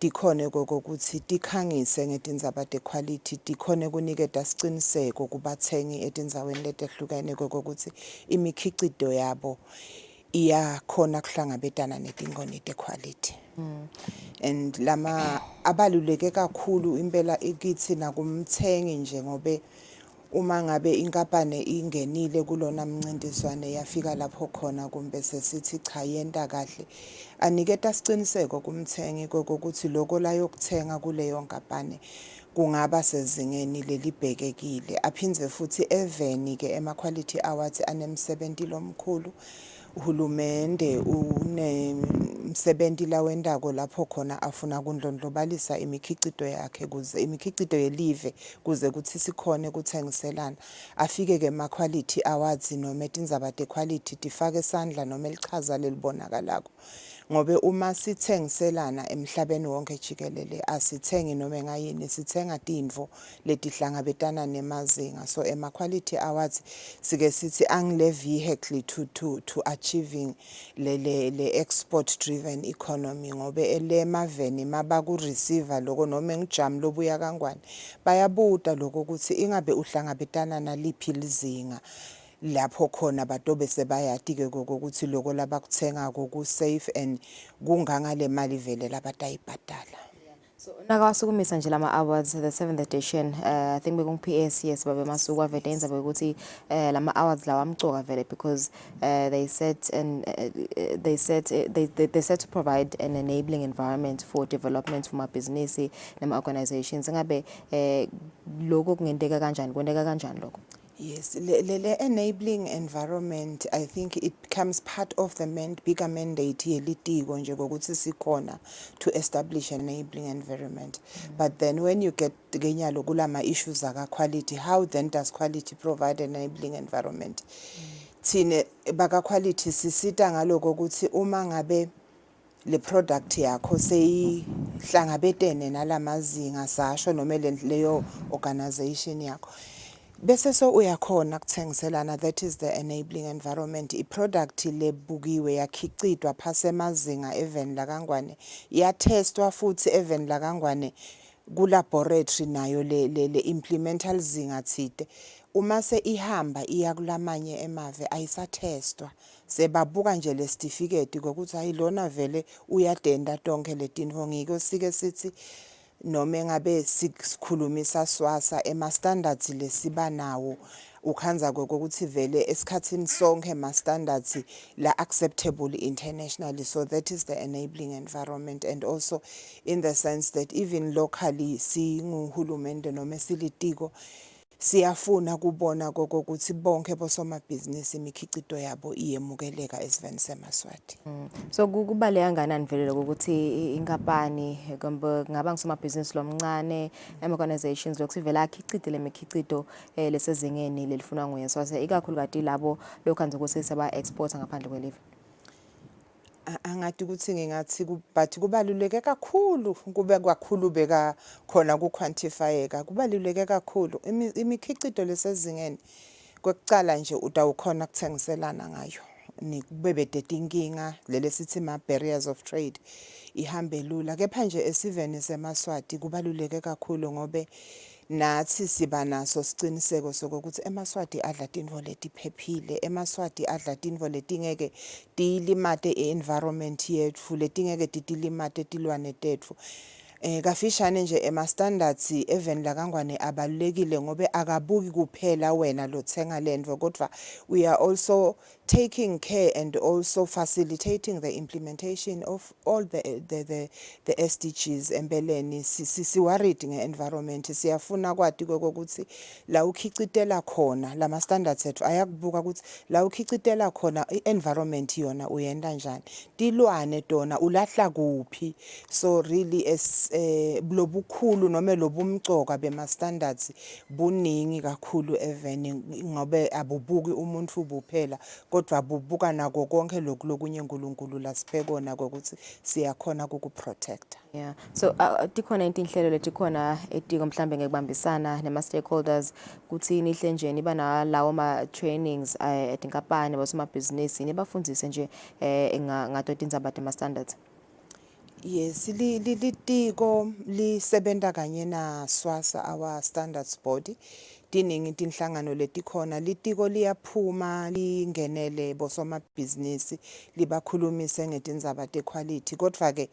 dikhone kokuthi tikhangise ngetindzaba te-quality dikhone kuniketa siciniseko kubathengi etindzaweni letehlukene kokuthi imikhicido yabo iyakhona kuhlangabetana netingoni te-quality. And lama abaluleke kakhulu impela ikithi nakumthengi nje ngobe uma ngabe inkampani ingenile kulona mncintiswane yafika lapho khona kumbe sesithi cha yenta kahle aniketa siciniseko kumthengi kokuthi lokho la yokuthenga kuleyo nkampani kungaba sezingeni lelibhekekile aphindze futhi eveni ke ema-quality awards anemsebenzi lomkhulu uhulumende unemsebenzi lawendako lapho khona afuna kundlondlobalisa imikhicido yakhe kuze imikhicido yelive kuze kuthi sikhone ukuthengiselana afike ke ma-quality awards noma tindzaba te-quality tifake isandla noma elichaza lelibonakalako ngobe uma sithengiselana emhlabeni wonke jikelele asithengi noma ngayini sithenga tintfo letihlangabetana nemazinga so ema-quality awards sike sithi angile vehicle to achieving le export driven economy ngobe ele maveni mabaku receiver lokho noma ngijam lobuya kangwane bayabuta lokho ukuthi ingabe uhlangabetana naliphi lizinga lapho khona batobe sebayati ke ukuthi lokho labakuthenga ku safe and kungangale mali vele labatayibhadala. So nakawasukumisa nje lama awards the 7th edition I think bekung PS yes babe masuku avedenza ukuthi lama awards lawa amcoka vele because they said to provide an enabling environment for development for business nema organizations ngabe lokho kungenteka kanjani kwenteka kanjani lokho. Yes, the enabling environment, I think it becomes part of the bigger mandate yelitiko nje kokuthi sikhona to establish an enabling environment. But then when you get genyalo kulama issues aka quality, how then does quality provide an enabling environment? Thine baka quality sisita ngaloko ukuthi uma ngabe le product yakho seyihlangabetene nalamazinga sasho noma leyo organization yakho bese so uyakhona kuthengiselana that is the enabling environment iproduct lebukiwe yakhicidwa phase mazinga even la kangwane yatestwa futhi even la kangwane ku laboratory nayo le implemental zinga thide uma se ihamba iya kulamanye emave ayisatestwa sebabuka nje le certificate ukuthi ayilona vele uyadenda tonke letinto ngiko sike sithi noma ngabe sikhulumisa swasa ema standards lesiba nawo ukhanza kokuthi vele esikhathini sonke ema standards la acceptable internationally so that is the enabling environment and also in the sense that even locally singuhulumende noma silitiko siyafuna kubona kokuthi bonke bosomabhizinisi imikhicido yabo iyemukeleka esiveni seMaswati. So kubaleka kangakanani vele ukuthi inkampani ngaba ngusomabhizinisi lomncane organizations lokusivela akhicide lemikhicido lesezingeni lelifuna nguye so ikakhulu kati labo lokhanze ukuthi seba export ngaphandle kwelive. Angathi ukuthi ngingathi but kubaluleke kakhulu kube kakhulu beka khona ku quantifyeka kubaluleke kakhulu imikhicido lesezingeni kwekucala nje utawukhona kuthengiselana ngayo nikubebede inkinga lele sithi ma barriers of trade ihambe lula kepha nje esiveni seMaswati kubaluleke kakhulu ngobe nathi siba naso siciniseko sokuthi eMaswati adla tintfo letiphephile eMaswati adla tintfo letingeke tilimate environment yethu letingeke tilimate tilwane tethu kafishane nje ema standards even la kangwane abalulekile ngobe akabuki kuphela wena lothenga lendvo kodwa we are also taking care and also facilitating the implementation of all the SDGs empeleni si worried nge-environment siyafuna kwati kokuthi la ukhicitela khona lama standards ethu ayakubuka ukuthi la ukhicitela khona i-environment yona uyenda njani tilwane tona ulahla kuphi so really lobukhulu noma lobumcoka bema standards buningi kakhulu even ngobe abubuki umuntu ubuphela kodwa bubuka nako konke lokunye uNkulunkulu lasibhekona ukuthi siyakhona ukuprotecta. Yeah. So tikhona inhlelo letikhona etiko mhlambe ngekubambisana nema stakeholders kuthi nihle nje niba nalawo ma trainings etinkampani bosomabhizinisi nibafundzise nje ngato tindzaba tema standards. Yes, litiko lisebenza kanye na SWASA our standards body. Diningi tinhlangano letikhona litiko liyaphuma lingenele bosomabhizinisi libakhulumise ngetindzaba tequality kodwa ke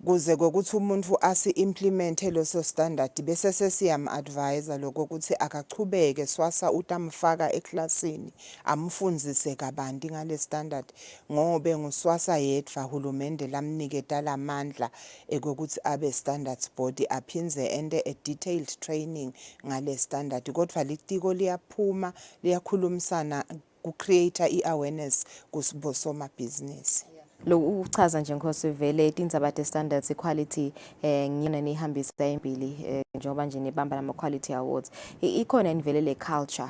kuze ukuthi umuntu asi-implemente loso standard bese sesiyam-advisa lokho ukuthi akachubeke SWASA utamfaka eklasini amfundzise kabanti ngale standard ngobe nguswasa yedwa hulumende lamniketa lamandla ekokuthi abe standards body aphinze ende a detailed training ngale standard kodwa litiko liyaphuma liyakhulumisana ku-create i-awareness kusomabhizinisi. Lo uchaza nje ngikhosi vele tindzaba te standards equality ngiyona nihambisa impili njengoba nje nibamba nama quality awards ikhona invele le culture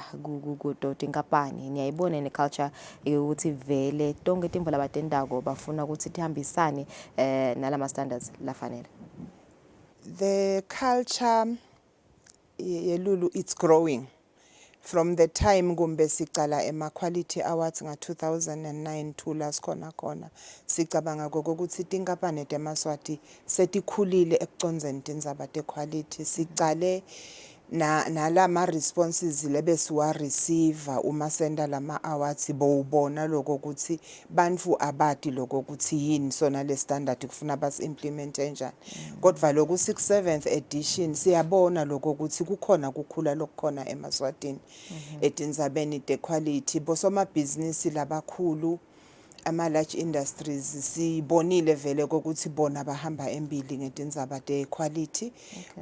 kudo tinkampani niyayibona ne culture ukuthi vele tonke timvo labatendako bafuna ukuthi tihambisane nalama standards lafanele. The culture yelulu it's growing. From the time kumbe sicala ema quality awards nga 2009 to last khona sicabanga ukuthi tinkampani temaswati setikhulile ekucondzeni tindzaba te quality sicale nalama responses lebe siwa receive uma senda lama awards bowubona lokho ukuthi bantu abati lokho ukuthi yini sona le standard kufuna basi implemente njani kodwa lokhu 67th edition siyabona lokho ukuthi kukhona kukhula lokukhona emaswatini etindzabeni te quality bosomabhizinisi labakhulu ama large industries sibonile vele ukuthi bona bahamba embili ngetindzaba te quality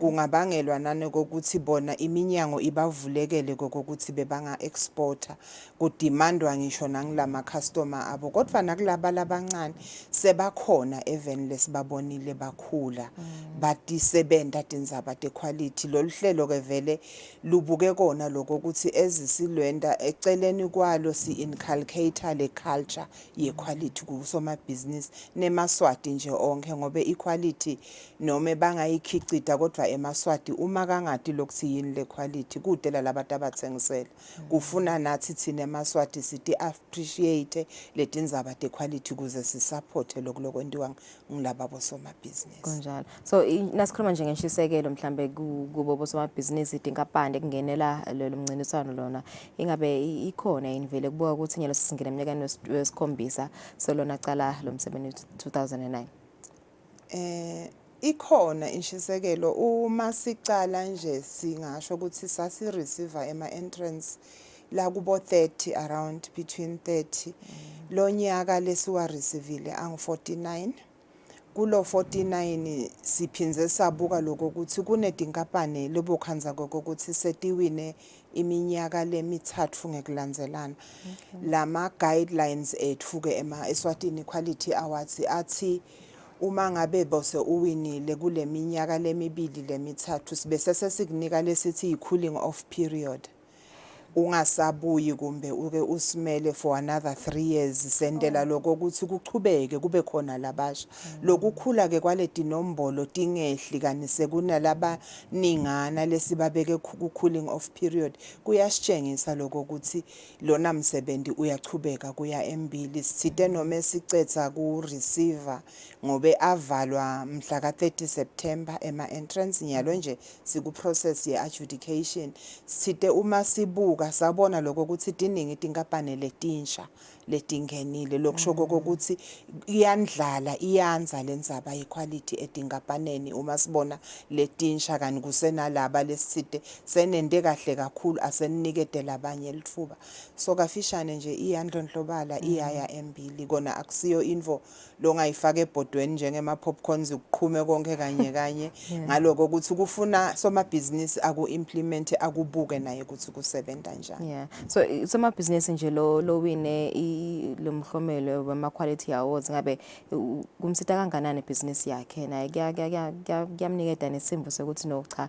kungabangelwa nanokuthi bona iminyango ibavulekele ukuthi bebanga exporter kudimandwa ngisho nangilama customer abo kodwa nakulaba labancane sebakhona even lesibabonile bakhula batisebenta tindzaba te quality loluhlelo ke vele lubuke kona lokho ukuthi ezisilwenda eceleni kwalo si inculcate le culture equality kusomabhizinisi nemaswati nje onke ngobe equality noma bangayikhicita kodwa emaswati uma kangati lokuthi yini le quality kudela labantu abathengisela kufuna nathi thina emaswati sithi appreciate letindzaba te quality kuze sisupport lokwentiwa ngilaba bosomabhizinisi kunjalo. So nasikhuluma nje ngeshisekelo mhlambe kubo bosomabhizinisi tinkampani ekungenela lo mncintiswano lona ingabe ikhona invele kubuka ukuthi nyelo sisingena eminyakeni wesikhombisa solona cala lo msebenzi 2009 ikhona inshisekelo uma sicala nje singasho ukuthi sasi receiver ema entrance la kubo 30 around between 30 lo nyaka lesiwa receivile ang 49 kulo 49 siphinze sabuka lokho ukuthi kunetinkampani lebokhanza ukuthi setiwine iminyaka lemithathu ngekulandzelana lama guidelines ethuke ema Eswatini Quality Awards athi uma ngabe bose uwinile kule minyaka lemibili lemithathu sibese sesikunika lesithi cooling off period ungasabuyi kumbe uke usimele for another 3 years sendela lokho ukuthi kuchubeke kube khona labasha lokukhula ke kwaleti nombolo tingehli kanise kunalaba ningana lesibabeke ku cooling off period kuyasitshengisa lokho ukuthi lona msebenzi uyachubeka kuya embili sithe noma esicetha ku receiver ngobe avalwa mhla ka 30 September ema entrance nyalo nje siku process ye adjudication sithe uma sibuka sabona lokho ukuthi diningi tinkampani letinsha letingenile lokusho ukuthi iyandlala iyanza lendzaba yequality etinkampaneni uma sibona letinsha kani kusenalaba lesithe senende kahle kakhulu asenikete labanye lithuba so kafishane nje iyandlondlobala iyaya embili kona akusiyo info longayifaka ebhodweni njengema popcorns ukuqhume konke kanye kanye ngaloko ukuthi kufuna somabhizinisi aku implement akubuke naye ukuthi kusebenza kanjani. Yeah. So some business nje lo wine lo mhlomelo wema quality awards ngabe kumsita kanganani business yakhe naye kuyamnikeza nesimbo sokuthi no cha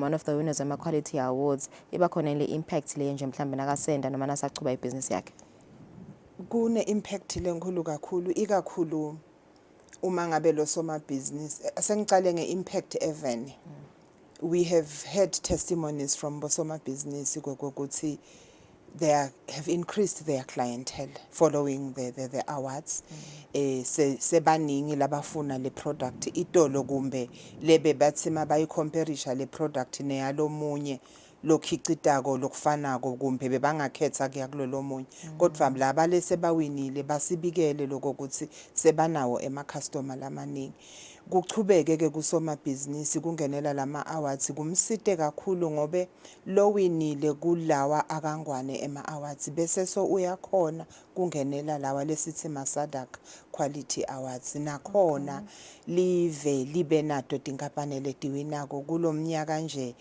one of the winners wema quality awards iba khona le impact le nje mhlambe nakasenda noma nasachuba ibusiness yakhe. Kune impact lenkulu kakhulu ikakhulu uma ngabe lo soma business sengicale ngeimpact evene. We have had testimonies from bosoma business ukuthi they have increased their clientele following the awards. Sebaningi labafuna le product itolo kumbe lebe bathi mabayicomparisha le product neyalomunye lokhicitako lokufanako kumbe bebangakhetha kuya kulolo munye kodwa laba lese bawinile basibikele lokho ukuthi sebanawo ema customer lamaningi. Kuchubeke ke kusoma business kungenela lama awards kumsite kakhulu ngobe lo winile kulawa akangwane ema awards bese so uyakhona kungenela lawa lesithi Masadak Quality Awards nakhona libe nato tinkampani letiwinako kulomnyaka nje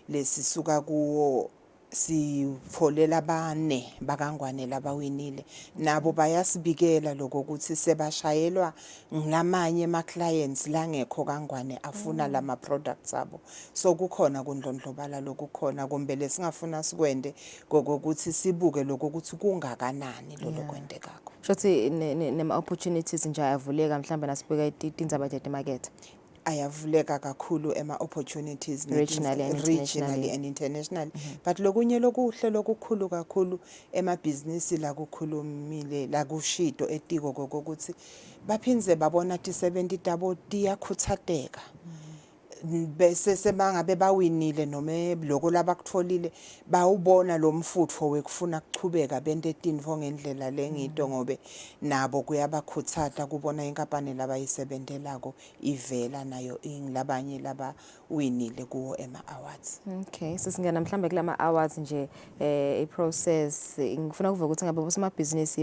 lesisuka kuwo sifolela bane bakangwane labawinile nabo bayasibikela lokho ukuthi sebashayelwa ngilamanye ama clients langekho kangwane afuna lama products abo so kukhona kundlondlobala lokukhona kumbe lesingafuna sikwende ngokuthi sibuke lokho ukuthi kungakanani lolo kwendekako Shothi nema opportunities nje ayavuleka mhlambe nasibeka itindzaba tete market. Ayavuleka kakhulu ema opportunities regionally and internationally but lokunye lokuhle lokukhulu kakhulu ema business la kukhulumile la kushido etiko ukuthi baphinze babona ti 70 tabo tiyakhuthateka bese sebangabe bawinile noma lokho labakutfolile bawubona lo mfutho wekufuna kuchubeka bente tinvo ngendlela lengito ngobe nabo kuyabakhuthatha kubona inkampani labayisebendelako ivela nayo ingilabanye laba winile kuwo ema awards. Okay, sisingena mhlambe kulama awards nje iprocess ngifuna kuvuka ukuthi ngabe bosoma business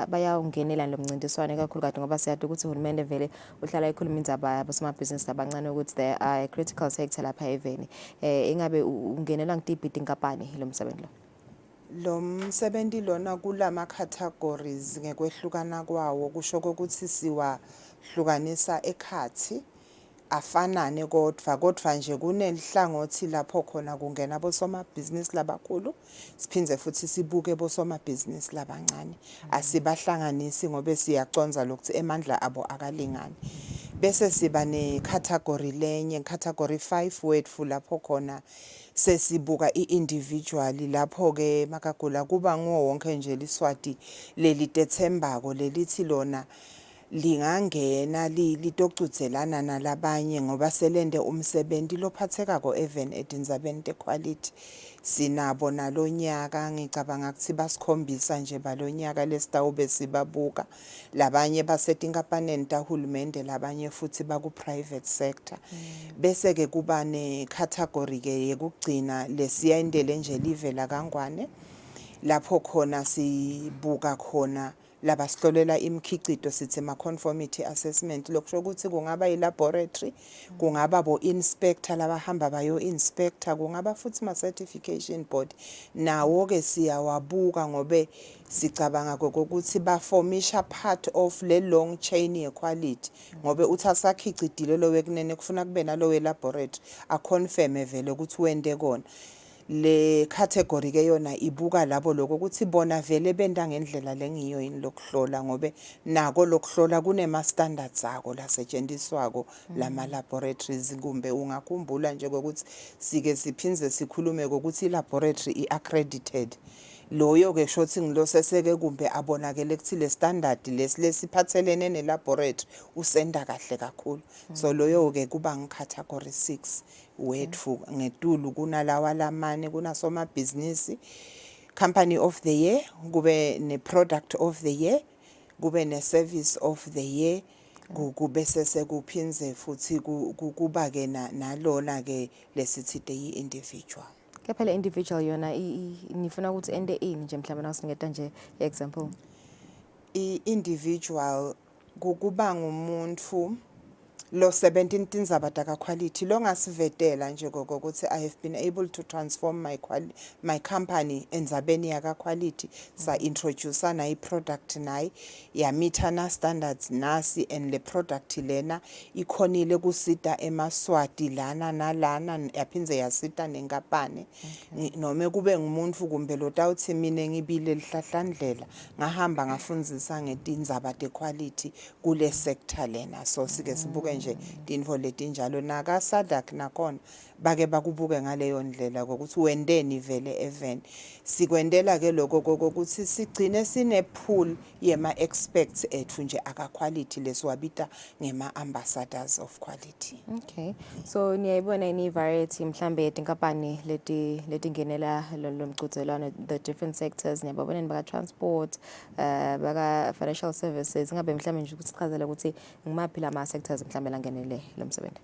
bayawungenela lo mncintiswano kakhulu kade ngoba siyade ukuthi uhulumende vele uhlala ikhuluma indzaba bosoma business abancane ukuthi they are critical sector lapha eveni ingabe ungenela ngitibhidi inkampani lo msebenzi lo. Lo msebenzi lona kulama categories ngekwehlukana kwawo kusho ukuthi siwahlukanisa ekhathi afanane kodwa nje kunenhlangothi lapho khona kungena bosoma business labakhulu siphinze futhi sibuke bosoma business labancane asibahlanganisi ngobe siyaconza lokuthi emandla abo akalingani bese siba ne category lenye category 5 wethu lapho khona sesibuka iindividual lapho ke makagula kuba ngo wonke nje liswati leli Dethembako lelithi lona lingangena litocutselana nalabanye ngoba selende umsebenzi lophatheka ko even edinzabeni quality sinabo nalonyaka ngicabanga ukuthi basikhombisa nje balonyaka lesitawube sibabuka labanye basetinkampaneni tahulumende labanye futhi baku private sector bese ke kuba ne category ke yekugcina lesiyendele nje livela kangwane lapho khona sibuka khona labasihlolela imkhicito sithi ma conformity assessment lokusho ukuthi kungaba i laboratory kungaba bo inspector labahamba bayo inspector kungaba futhi ma certification board nawo ke siyawabuka ngobe sicabanga ukuthi baformisha part of le long chain ye quality ngobe uthi asakhicidile lo wekunene kufuna kube nalo we laboratory a confirm vele ukuthi wende kona le category ke yona ibuka labo lokho ukuthi bona vele benda ngendlela lengiyo yini lokuhlola ngobe nako lokuhlola kunema standards akho lasetshenziswako lama laboratories kumbe ungakhumbula nje ukuthi sike siphinze sikhulume ukuthi laboratory iaccredited loyo ke shothi ngilo seseke kumbe abonakele ukuthi le standard lesiphathelene ne laboratory usenda kahle kakhulu so loyo ke kuba ngicategory 6 wethu ngetulu kunalawa lamane kunasoma business company of the year kube ne product of the year kube ne service of the year kube sesekuphinze futhi kuba ke nalona ke lesithi the individual Kepha le individual yona nifuna ukuthi ende ini nje mhlawumbe nasingeta nje example individual kuba ngumuntu lo 17 tindzaba taka quality lo ngasivetela nje kokuthi I have been able to transform my company endzabeni yaka quality sa introduce na I product nayi yamitha na standards nasi and le product lena ikhonile kusita emaswati lana nalana yaphindze yasita nenkapane noma kube ngumuntu kumbe lotawuthi mina ngibile lihlahlandlela ngahamba ngafundzisa ngetindzaba te quality kule sector lena so sike sibuke nje tinfo letinjalo naka sadak nakhona bake bakubuke ngaleyo ndlela ukuthi wendeni vele even sikwendela ke lokho ukuthi sigcine sine pool yema experts ethu nje aka quality lesiwabita ngema ambassadors of quality. Okay, so niyayibona ni variety mhlambe yetinkampani letingenela lo mgcuzelwano the different sectors niyabona baka transport baka financial services ngabe mhlambe nje ukuthi sichazela ukuthi ngimaphi lama sectors mhlambe langenele lo msebenzi.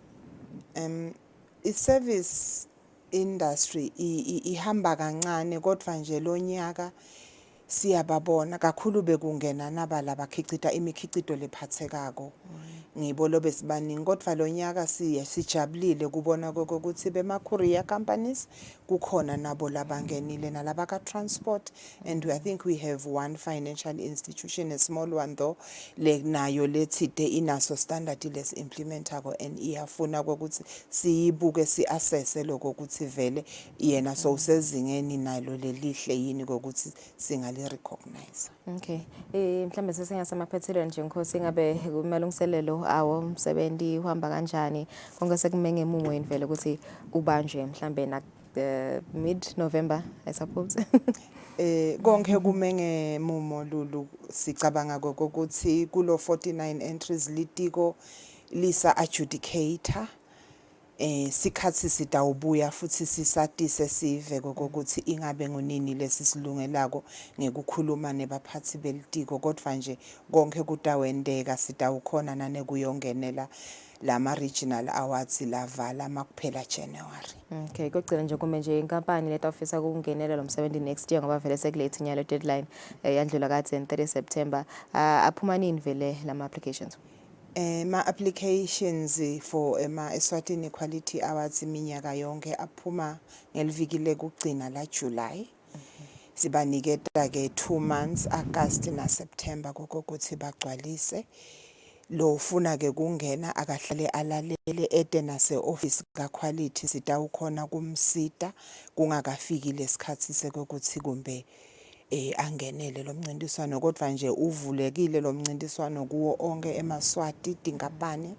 I-service industry ihamba kancane kodwa nje lo nyaka siyababona kakhulu bekungena nabala bakhicita imikhicito lephathekako ngibo lobe sibaningi kodwa lo nyaka sijabulile kubona ukuthi bema courier companies kukhona nabo labangenile nalabaka transport and I think we have one financial institution a small one though nayo lethide inaso standard les implementako and iyafuna ukuthi siyibuke siassess lokho ukuthi vele yena so usezingeni nalo lelihle yini ukuthi singali recognize. Okay, mhlambe sesingasamaphethelweni nje Nkosi ngabe kumalungiselelo awo umsebenzi uhamba kanjani konke sekumenge emumo vele ukuthi ubanjwe mhlambe na mid November I suppose. Konke kumenge mumo lulu sicabanga ukuthi kulo 49 entries litiko lisa adjudicator sikhathi sitawubuya futhi sisatise sive ukuthi ingabe ngonini lesisilungelako ngekukhuluma nebaphathi belitiko kodwa nje konke kutawendeka sitawukhona nane kuyongenela lama regional awards lavala makuphela January. Okay, kokugcina nje kume nje inkampani letafisa ukungenela lo msebenzi next year ngoba vele sekulethe nyalo deadline yandlula ka 30 September aphuma nini vele lama applications. Ma applications for ma Eswatini Quality Awards iminyaka yonke aphuma ngeliviki kugcina la July. Sibaniketa ke 2 months August na September kokuthi bagcwalise. Lo ufuna ke kungena akahlale alalele ede nase office ka quality sitawukhona kumsita kungakafiki lesikhathi sekuthi kumbe angenele lo mncintiswano kodwa nje uvulekile lo mncintiswano kuwo onke emaswati tinkampani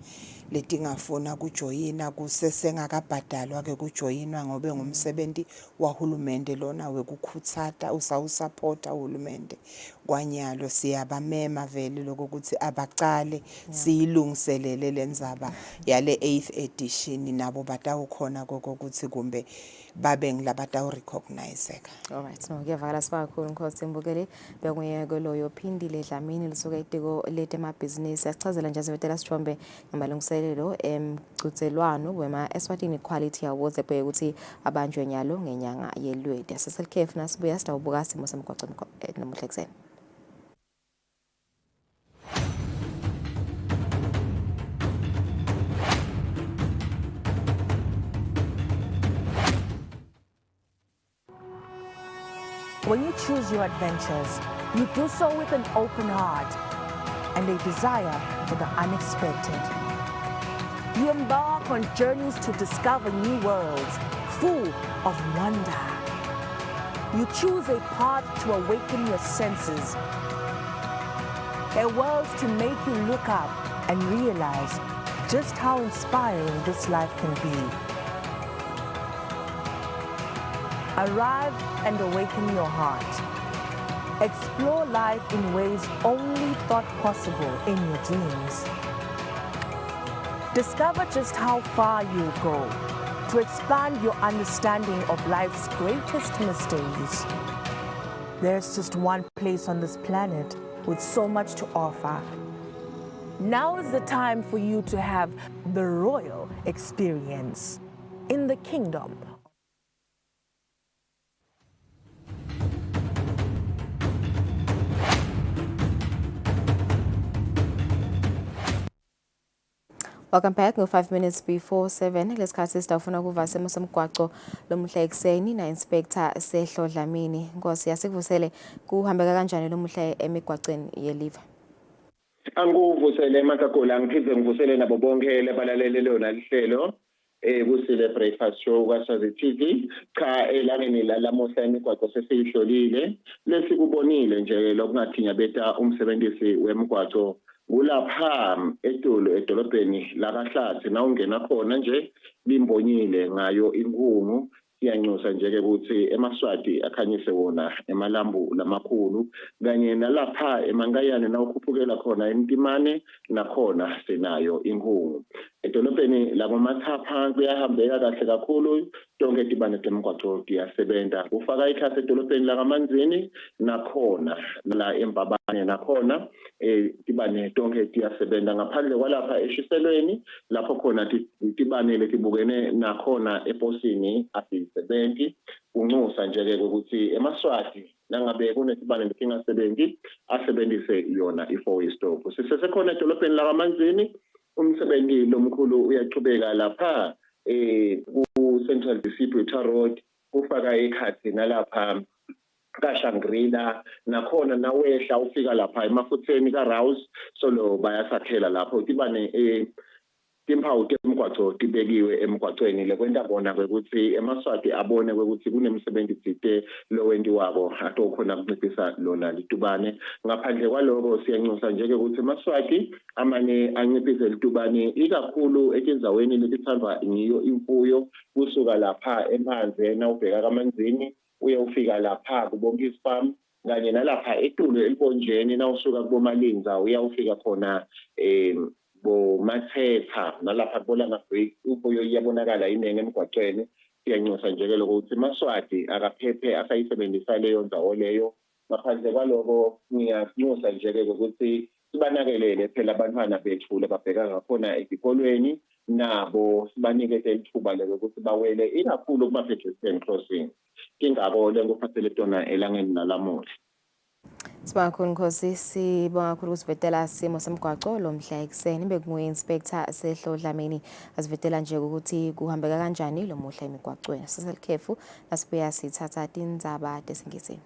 letingafuna kujoyina kusesengakabhadalwa ke kujoyinwa ngobe ngumsebenzi wahulumende lona wekukhutsata usawusupporta uhulumende kwanyalo siyabamema vele lokuthi abacale siyilungiselele lendzaba yale 8th edition nabo batawukhona kokuthi kumbe babe ngilabatawu recognizeka. All right, so ngiyavakala sibakhulu Nkosi Mbukeli bekuyeke loyo phindile Dlamini lisuka itiko lete business asichazela nje azivetela sithombe ngamalungiselelo emgcuzelwano wema Eswatini Quality Awards ebheke ukuthi abanjwe nyalo ngenyanga yeLweti aseselkhefu nasibuya sitawubuka simo semgwaco namuhla ekseni. When you choose your adventures, you do so with an open heart and a desire for the unexpected. You embark on journeys to discover new worlds full of wonder. You choose a path to awaken your senses, a world to make you look up and realize just how inspiring this life can be. Arrive and awaken your heart. Explore life in ways only thought possible in your dreams. Discover just how far you'll go to expand your understanding of life's greatest mysteries. There's just one place on this planet with so much to offer. Now is the time for you to have the royal experience in the kingdom. Welcome back. 5 minutes before 7. Lesikhathi sitawufuna ukuva simo somgwaqo lomuhla ekseni na Inspector Sehlo Dlamini. Nkosi yasikuvusele kuhambeka kanjani lomuhla emigwaqeni yelive? Anguvusele Makagola ngiphinde ngivusele nabo bonke labalaleli lona lihlelo Kusile breakfast show kwaSwazi TV. Cha elangeni lamuhla imigwaqo sesiyihlolile lesikubonile nje lokungathinya beta umsebenzisi wemigwaqo ulapha edolobheni lakaHlatsi na ungena khona nje limbonyile ngayo inkungu siyanxusa nje ke ukuthi eMaswati akhanyise wona emalambu lamakhulu kanye nalapha emankayane na ukhuphukela khona eMtimane nakhona senayo inkungu edolobheni laboMathapha kuyahambeka kahle kakhulu tonke tibane temgwaqo tiyasebenza kufaka ikhasi edolobheni lakaManzini nakhona la eMbabane nakhona tibane tonke tiyasebenza ngaphandle kwalapha eshiselweni lapho khona tibane letibukene nakhona eposini asisebenzi unxusa nje ke ukuthi eMaswati nangabe kunesibane lesingasebenzi asebenzise yona i4 stop sisesekhona edolobheni lakaManzini umsebenzi lomkhulu uyaqhubeka lapha ku Central Distributor Road kufaka ikhathi nalapha kaShangrila nakhona nawehla ufika lapha emafutheni kaRouse solo bayasakhela lapho tibane timpawu temgwaqo tibekiwe emgwaqweni lekwenta bona ukuthi eMaswati abone ukuthi kunemsebenzi thite lowendiwako ato khona kunciphisa lona litubane ngaphandle kwaloko siyanxusa nje ke ukuthi eMaswati amanye anciphise litubane ikakhulu etinzaweni letithandwa ngiyo imfuyo kusuka lapha eMphandle na ubheka kaManzini uyofika lapha kuBonkisi Farm kanye nalapha eTulu eLibonjeni na usuka kuBomalinza uyawufika khona boMathetha nalapha kuBolanga Break imfuyo iyabonakala inenge emgwaqweni siyanxusa nje ke ukuthi eMaswati akaphephe asayisebenzisa leyo ndawo leyo ngaphandle kwaloko ngiyanxusa nje ke ukuthi sibanakelele phela abantwana bethu lababheka ngakhona ezikolweni nabo sibanikeze ithuba lokuthi bawele ikakhulu kuma pedestrian crossing kingako lengophathele tona elangeni nalamuhla. Sibonga kakhulu Nkosi, sibonga kakhulu ukusivetela simo semgwaqo lomhla ekseni bekungu Inspector Sehlo Dlamini asivetela nje ukuthi kuhambeka kanjani lomuhla emigwaqweni. Siselikhefu nasibuya sithatha tindzaba tesingizini.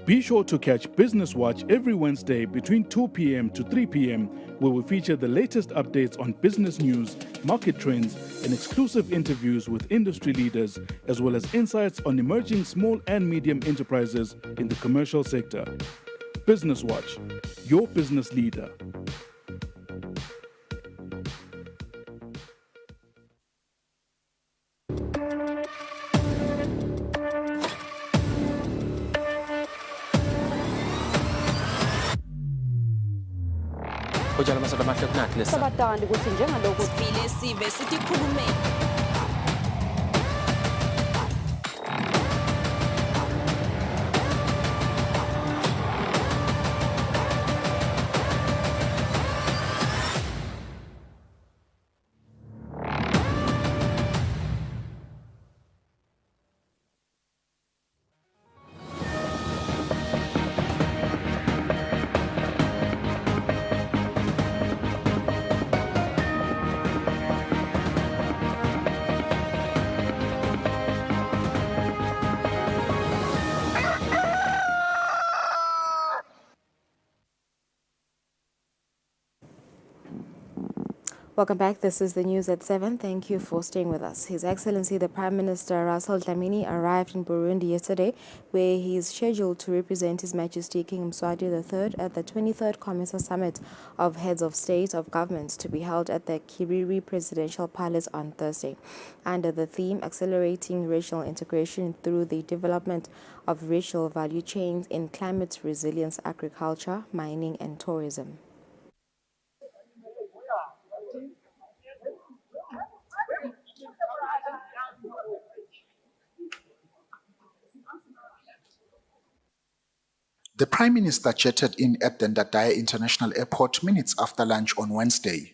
Be sure to catch Business Watch every Wednesday between 2 p.m. to 3 p.m., where we feature the latest updates on business news, market trends, and exclusive interviews with industry leaders, as well as insights on emerging small and medium enterprises in the commercial sector. Business Watch, your business leader. Ujala masoda mahle kunathi lesa. Sabatandi ukuthi njengalokho sifile sive sikhulume. Welcome back. This is the news at 7. Thank you for staying with us. His Excellency the Prime Minister Russell Dlamini arrived in Burundi yesterday, where he is scheduled to represent His Majesty King Mswati III at the 23rd COMESA Summit of Heads of State of Governments to be held at the Kiriri Presidential Palace on Thursday. Under the theme, Accelerating Racial Integration Through the Development of Racial Value Chains in Climate Resilience, Agriculture, Mining and Tourism. The Prime Minister jetted in at the Ndadaye International Airport minutes after lunch on Wednesday.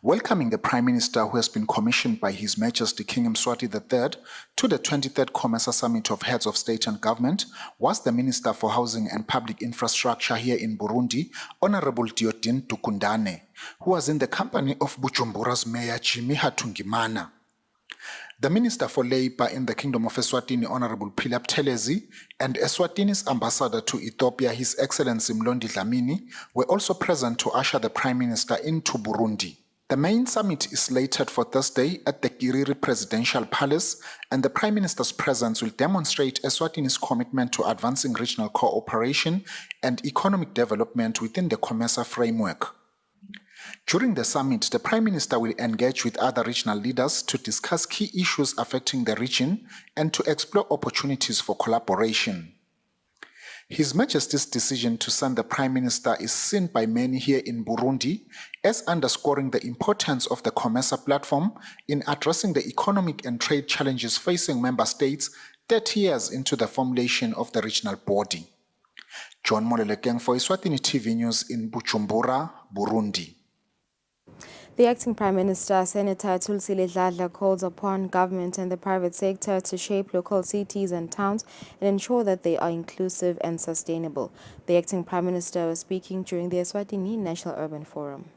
Welcoming the Prime Minister, who has been commissioned by His Majesty King Mswati III to the 23rd COMESA Summit of Heads of State and Government, was the Minister for Housing and Public Infrastructure here in Burundi, Honorable Diodine Tukundane, who was in the company of Bujumbura's Mayor Jimmy Hatungimana. The Minister for Labour in the Kingdom of Eswatini, Honorable Philip Telezi, and Eswatini's ambassador to Ethiopia, His Excellency Mlondi Dlamini, were also present to usher the Prime Minister into Burundi. The main summit is slated for Thursday at the Kiriri Presidential Palace, and the Prime Minister's presence will demonstrate Eswatini's commitment to advancing regional cooperation and economic development within the COMESA framework. During the summit, the Prime Minister will engage with other regional leaders to discuss key issues affecting the region and to explore opportunities for collaboration. His Majesty's decision to send the Prime Minister is seen by many here in Burundi as underscoring the importance of the COMESA platform in addressing the economic and trade challenges facing member states 30 years into the formulation of the regional body. John Molelekeng for Eswatini TV News in Bujumbura, Burundi. The acting Prime Minister, Senator Kusile calls upon government and the private sector to shape local cities and towns and ensure that they are inclusive and sustainable. The acting Prime Minister was speaking during the Eswatini National Urban Forum.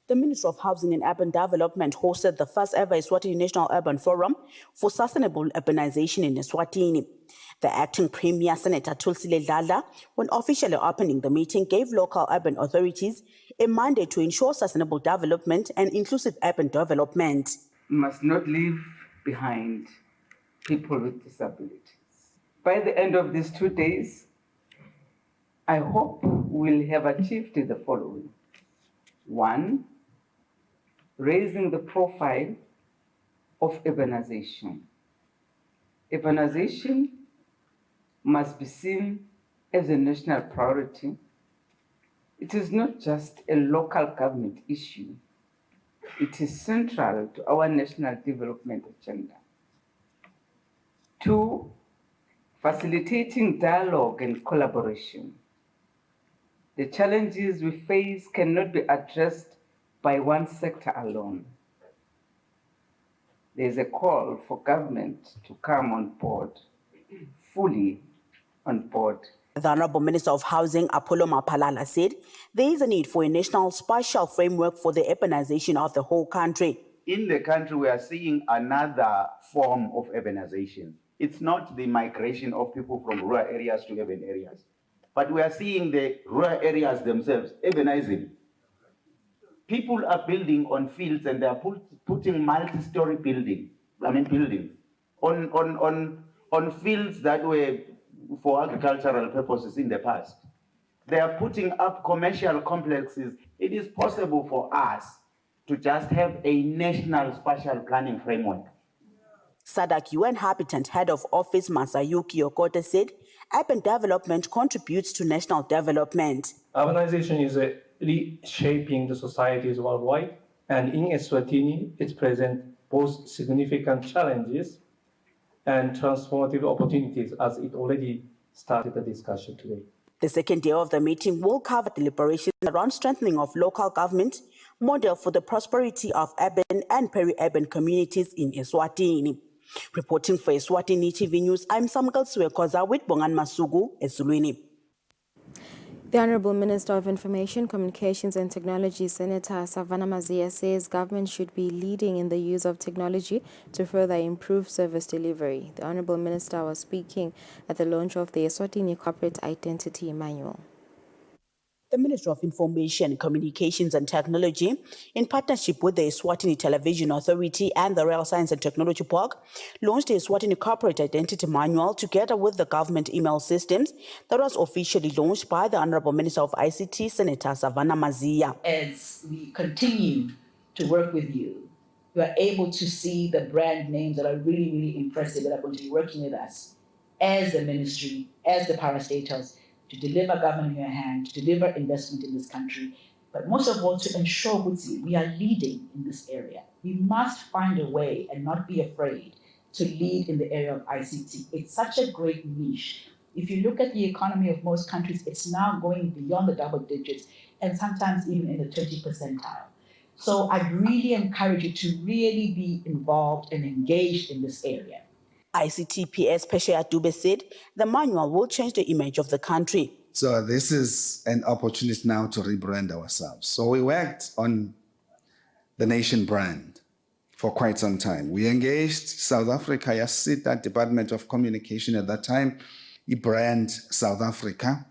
The Ministry of Housing and Urban Development hosted the first ever Eswatini National Urban Forum for Sustainable Urbanization in Eswatini. The acting Premier, Senator Kusile Dladla, when officially opening the meeting, gave local urban authorities a mandate to ensure sustainable development and inclusive urban development. We must not leave behind people with disabilities. By the end of these 2 days, I hope we'll have achieved the following. 1, raising the profile of urbanization. Urbanization must be seen as a national priority. It is not just a local government issue. It is central to our national development agenda. 2, facilitating dialogue and collaboration. The challenges we face cannot be addressed by one sector alone. There is a call for government to come on board, fully on board. The Honorable Minister of Housing, Apollo Mapalala, said there is a need for a national spatial framework for the urbanization of the whole country. In the country, we are seeing another form of urbanization. It's not the migration of people from rural areas to urban areas, but we are seeing the rural areas themselves urbanizing. People are building on fields and they are putting multi-story buildings on fields that were for agricultural purposes in the past. They are putting up commercial complexes. It is possible for us to just have a national spatial planning framework. SADC UN Habitant Head of Office Masayuki Okote said urban development contributes to national development. Urbanization is reshaping the societies worldwide, and in Eswatini, it presents both significant challenges and transformative opportunities, as it already started the discussion today. The second day of the meeting will cover deliberations around strengthening of local government, model for the prosperity of urban and peri-urban communities in Eswatini. Reporting for Eswatini TV News, I'm Samuel Swekoza with Bongan Masugu, Ezulwini. The Honorable Minister of Information, Communications and Technology, Senator Savannah Mazia, says government should be leading in the use of technology to further improve service delivery. The Honorable Minister was speaking at the launch of the Eswatini Corporate Identity Manual. The Ministry of Information, Communications and Technology, in partnership with the Eswatini Television Authority and the Real Science and Technology Park, launched the Eswatini Corporate Identity Manual together with the government email systems that was officially launched by the Honorable Minister of ICT, Senator Savannah Mazia. As we continue to work with you, you are able to see the brand names that are really, really impressive that are going to be working with us as the ministry, as the parastatals, to deliver government in your hand, to deliver investment in this country, but most of all, to ensure we are leading in this area. We must find a way and not be afraid to lead in the area of ICT. It's such a great niche. If you look at the economy of most countries, it's now going beyond the double digits and sometimes even in the 20th percentile. So I really encourage you to really be involved and engaged in this area. ICTPS Pesheya Dube said the manual will change the image of the country. So this is an opportunity now to rebrand ourselves. So we worked on the nation brand for quite some time. We engaged South Africa, Yasita Department of Communication at that time, brand South Africa.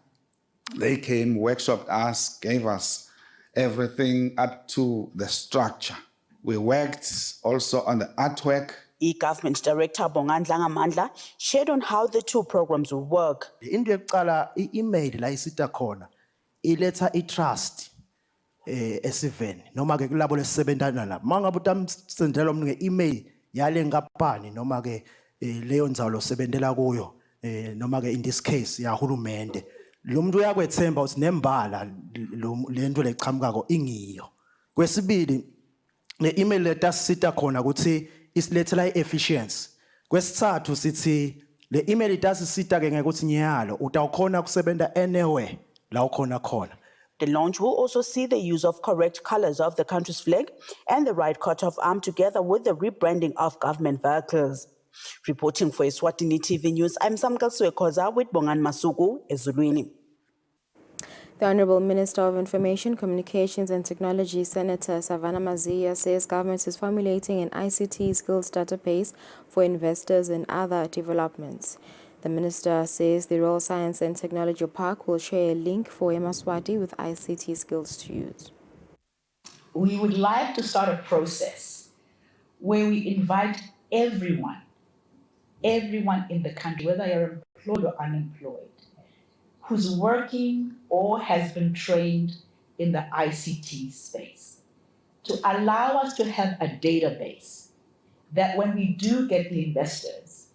They came, workshopped us, gave us everything up to the structure. We worked also on the artwork. E-Government Director Bongandla Ngamandla shared on how the two programs will work. Into yokuqala i-email la isita khona iletha i-trust esiveni noma ke kulabo lesebenzana la mangabe utamsendela umuntu nge-email yale nkampani noma ke leyo ndzawulo sebentela kuyo noma ke in this case yahulumende lo muntu uyakwethemba uthi nembala lento leqhamukako ingiyo. Kwesibili ne-email letasisita khona ukuthi isilethela i-efficiency. Kwesithathu sithi le email itasisita ke ngekuthi nyalo utawukhona kusebenta anywhere la ukhona khona. The launch will also see the use of correct colors of the country's flag and the right coat of arms together with the rebranding of government vehicles. Reporting for Eswatini TV News, I'm Samka Swekoza with Bongan Masuku, Ezulwini. The Honourable Minister of Information, Communications and Technology, Senator Savannah Mazia, says government is formulating an ICT skills database for investors and other developments. The minister says the Royal Science and Technology Park will share a link for Eswatini with ICT skills to use. We would like to start a process where we invite everyone in the country, whether you're employed or unemployed, who's working or has been trained in the ICT space, to allow us to have a database that when we do get the investors,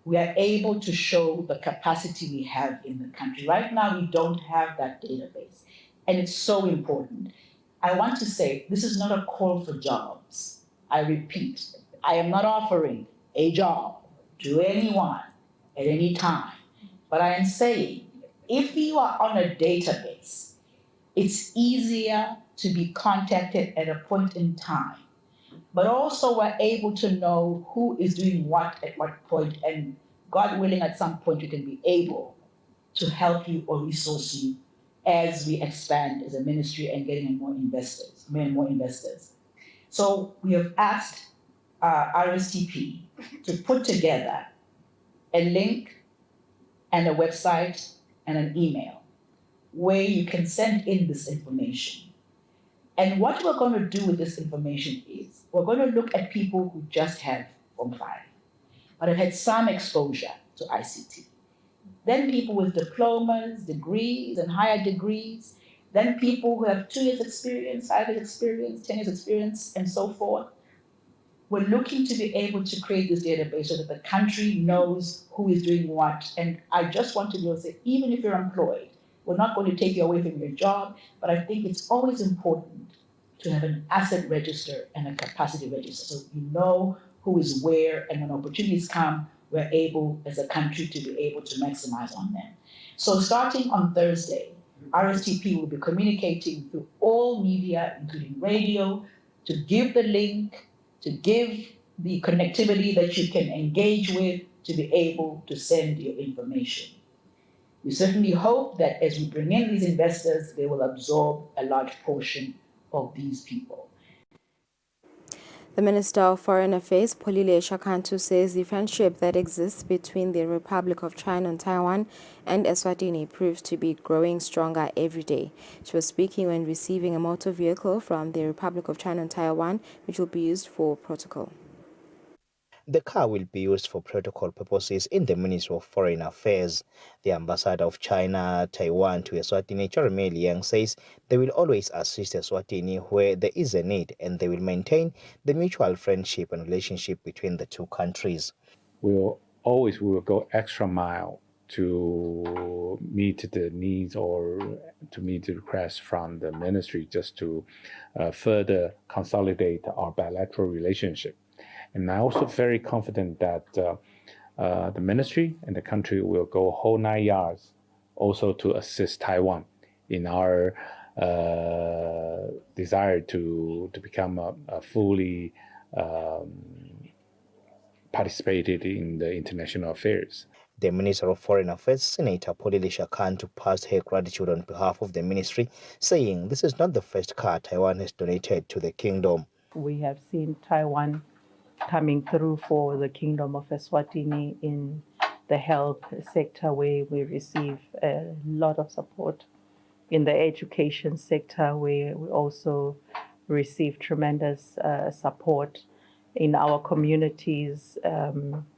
we are able to show the capacity we have in the country. Right now, we don't have that database, and it's so important. I want to say, this is not a call for jobs. I repeat, I am not offering a job to anyone at any time, but I am saying, if you are on a database, it's easier to be contacted at a point in time. But also we're able to know who is doing what at what point, and God willing, at some point we can be able to help you or resource you as we expand as a ministry and getting more investors. So we have asked RSTP to put together a link and a website and an email where you can send in this information. And what we're going to do with this information is we're going to look at people who just have Form 5, but have had some exposure to ICT. Then people with diplomas, degrees, and higher degrees. Then people who have 2 years experience, 5 years experience, 10 years experience, and so forth. We're looking to be able to create this database so that the country knows who is doing what. And I just want to be able to say, even if you're employed, we're not going to take you away from your job, but I think it's always important to have an asset register and a capacity register so you know who is where, and when opportunities come, we're able as a country to be able to maximize on them. So starting on Thursday, RSTP will be communicating through all media, including radio, to give the link, to give the connectivity that you can engage with to be able to send your information. We certainly hope that as we bring in these investors, they will absorb a large portion of these people. The Minister of Foreign Affairs, Polile Shakantu, says the friendship that exists between the Republic of China and Taiwan and Eswatini proves to be growing stronger every day. She was speaking when receiving a motor vehicle from the Republic of China and Taiwan, which will be used for protocol. The car will be used for protocol purposes in the Ministry of Foreign Affairs. The Ambassador of China, Taiwan to Eswatini, Jeremy Liang, says they will always assist Eswatini where there is a need, and they will maintain the mutual friendship and relationship between the two countries. We will go extra mile to meet the needs or to meet the requests from the ministry just to further consolidate our bilateral relationship. And I'm also very confident that the ministry and the country will go whole 9 yards also to assist Taiwan in our desire to become a fully participated in the international affairs. The Minister of Foreign Affairs, Senator Polilisha Kantu, passed her gratitude on behalf of the ministry, saying this is not the first car Taiwan has donated to the kingdom. We have seen Taiwan coming through for the Kingdom of Eswatini in the health sector, where we receive a lot of support. In the education sector, where we also receive tremendous support. In our communities,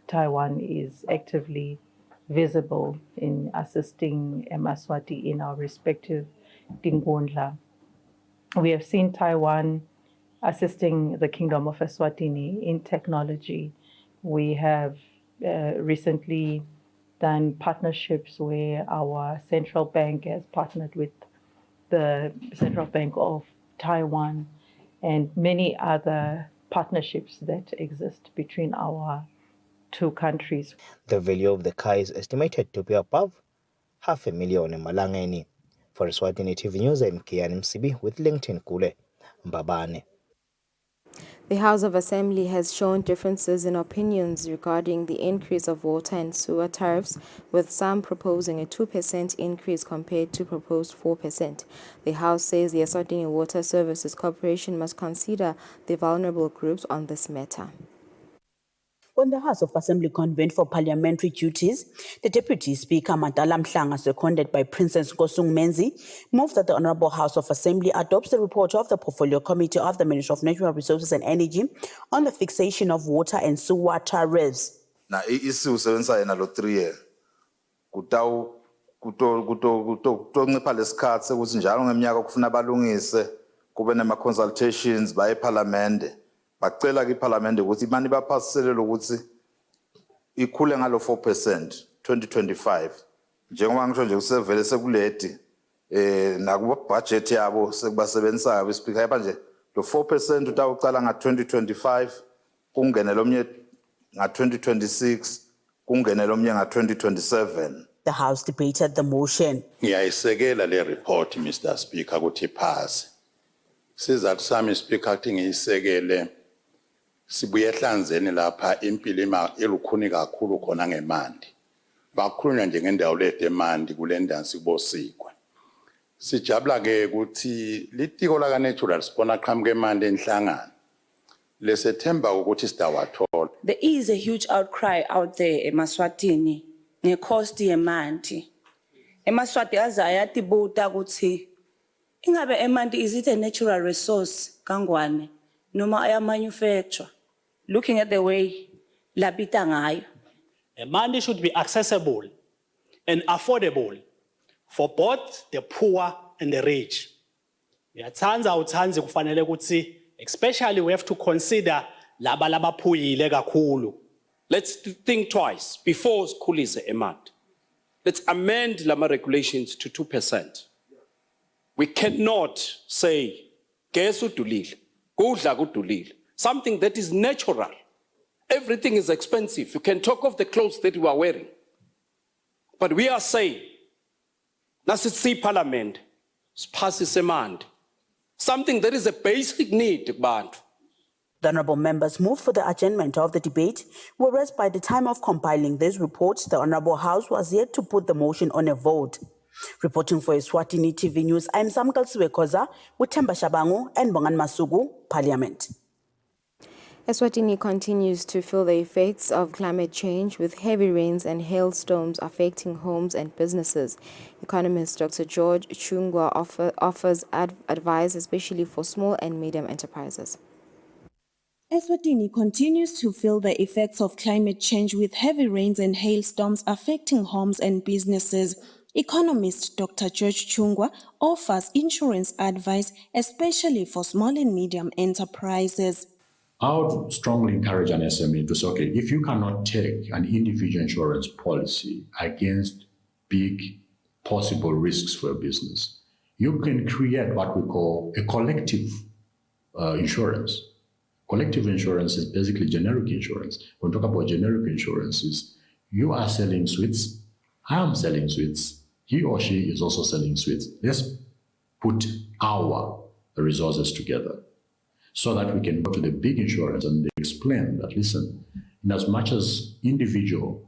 Taiwan is actively visible in assisting Eswatini in our respective Tingondla. We have seen Taiwan assisting the Kingdom of Eswatini in technology. We have recently done partnerships where our central bank has partnered with the Central Bank of Taiwan and many other partnerships that exist between our two countries. The value of the car is estimated to be above $500,000 emalangeni. For Eswatini TV News, I'm Kian Msibi with LinkedIn Kule Mbabane. The House of Assembly has shown differences in opinions regarding the increase of water and sewer tariffs, with some proposing a 2% increase compared to proposed 4%. The House says the Eswatini Water Services Corporation must consider the vulnerable groups on this matter. When the House of Assembly convened for parliamentary duties, the Deputy Speaker, Madala Mhlanga, seconded by Princess Nkosung Menzi, moved that the Honorable House of Assembly adopts the report of the Portfolio Committee of the Ministry of Natural Resources and Energy on the fixation of water and sewer tariffs. Na isiusebenzisa yena lo 3 year kutoncipha lesikhathi sekuthi njalo ngeminyaka kufuna balungise kube nema consultations baye parliament. Bacela kwiparlamente ukuthi imali baphasisele ukuthi ikhule ngalo 4% 2025 njengoba ngisho nje kusevele sekuledi nakuba budget yabo sekubasebenzisayo bespeaker yaba nje lo 4% utawucala nga 2025 kungene lomnye nga 2026 kungene lomnye nga 2027. The House debated the motion. Ngiyayisekela le report Mr Speaker ukuthi iphase. Sizathu sami Speaker ukuthi ngiyisekele sibuye ehlanzeni lapha impilo elukhuni kakhulu khona ngemandi. Bakhulunywa nje ngendawo lethe emandi kule ndawo sibosikwe. Sijabula ke ukuthi litiko la natural sibona qhamuke emandi enhlangano. Lesethemba ukuthi sidawathola. There is a huge outcry out there eMaswatini ngecost yemandi. eMaswati azayatibuta ukuthi ingabe emanti is it a natural resource kangwane noma aya manufacture, looking at the way labita ngayo. Emanti should be accessible and affordable for both the poor and the rich. Uthanzi kufanele ukuthi especially we have to consider laba labaphuyile kakhulu. Let's think twice before sikhulise emanti. Let's amend lama regulations to 2%. We cannot say, gesu dulile, kudla kudulile, something that is natural. Everything is expensive. You can talk of the clothes that you are wearing. But we are saying, nasitsi parliament, spassis emanti, something that is a basic need, bantu. The honourable members moved for the adjournment of the debate, whereas by the time of compiling this report, the Honourable House was yet to put the motion on a vote. Reporting for Eswatini TV News, I'm Samkal Siwekoza with Themba Shabangu and Bongan Masugu, Parliament. Eswatini continues to feel the effects of climate change, with heavy rains and hailstorms affecting homes and businesses. Economist Dr. George Chungwa offers advice, especially for small and medium enterprises. Eswatini continues to feel the effects of climate change, with heavy rains and hailstorms affecting homes and businesses. Economist Dr. George Chungwa offers insurance advice, especially for small and medium enterprises. I would strongly encourage an SME to say, okay, if you cannot take an individual insurance policy against big possible risks for a business, you can create what we call a collective insurance. Collective insurance is basically generic insurance. When we talk about generic insurances, you are selling sweets, I am selling sweets, he or she is also selling sweets. Let's put our resources together so that we can go to the big insurance and explain that, listen, in as much as individuals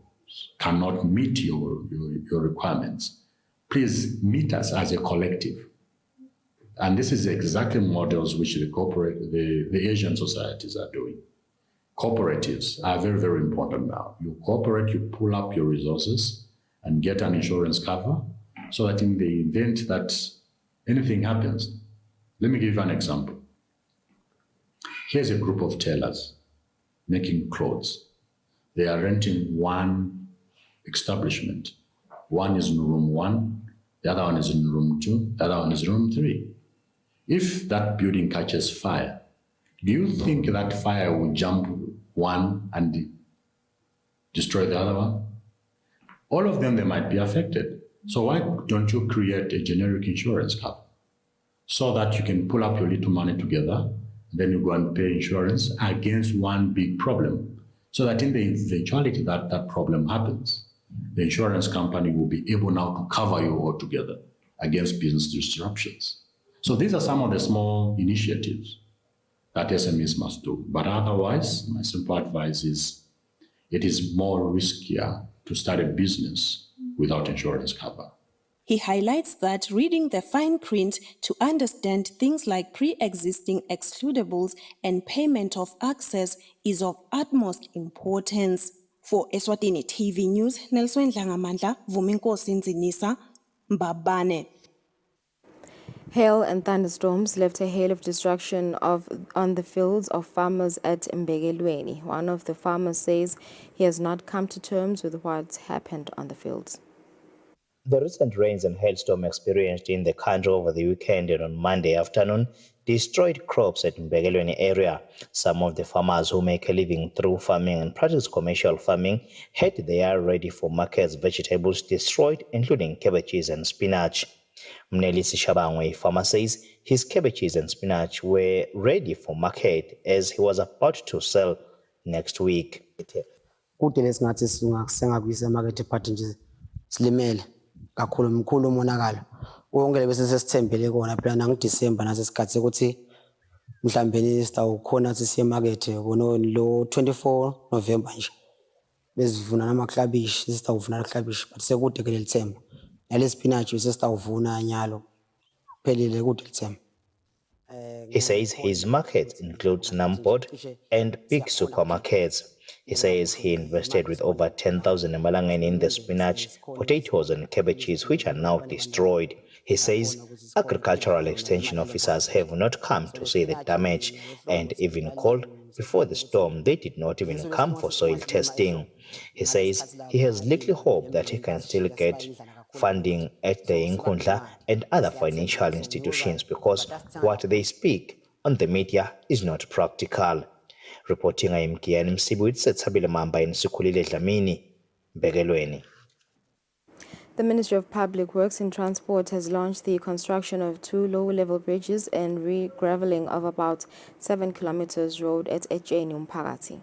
cannot meet your requirements, please meet us as a collective. And this is exactly models which the Asian societies are doing. Cooperatives are very, very important now. You cooperate, you pull up your resources and get an insurance cover so that in the event that anything happens, let me give you an example. Here's a group of tailors making clothes. They are renting one establishment. One is in room 1, the other one is in room 2, the other one is in room 3. If that building catches fire, do you think that fire will jump one and destroy the other one? All of them, they might be affected. So why don't you create a generic insurance cover so that you can pull up your little money together, then you go and pay insurance against one big problem, so that in the eventuality that that problem happens, the insurance company will be able now to cover you altogether against business disruptions. So these are some of the small initiatives that SMEs must do. But otherwise, my simple advice is it is more riskier to start a business without insurance cover. He highlights that reading the fine print to understand things like pre-existing excludables and payment of access is of utmost importance. For Eswatini TV News, Nelson Dlangamandla, Vuminkosi Nzinisa, Mbabane. Hail and thunderstorms left a hail of destruction on the fields of farmers at Mbegelweni. One of the farmers says he has not come to terms with what happened on the fields. The recent rains and hailstorm experienced in the country over the weekend and on Monday afternoon destroyed crops at Mbegelweni area. Some of the farmers who make a living through farming and practice commercial farming had their ready for markets vegetables destroyed, including cabbages and spinach. Mnelisi Shabangwe, farmer, says his cabbages and spinach were ready for market as he was about to sell next week. Kude lesingathi singakuyisa market part nje silimele kakhulu mkhulu umonakalo wonke bese sesithembele kona phela ngoDecember nasesikhathi ukuthi mhlawumbe sitawukhona sisiye market ngono lo 24 November nje bezivuna namaklabishi sitawuvuna klabishi but sekude ke lelithemba nale spinach sesitawuvuna nyalo phelile kude lelithemba. He says his market includes Namport and big supermarkets. He says he invested with over 10,000 emalangeni in the spinach, potatoes and cabbages, which are now destroyed. He says agricultural extension officers have not come to see the damage and even called before the storm. They did not even come for soil testing. He says he has little hope that he can still get funding at the Inkundla and other financial institutions because what they speak on the media is not practical. Reporting IMKN Msibuit Setsabile Mamba in Sikhulile Dlamini, Mbegelweni. The Ministry of Public Works and Transport has launched the construction of 2 low-level bridges and re-graveling of about 7 kilometers road at Ejeni Umphakathi.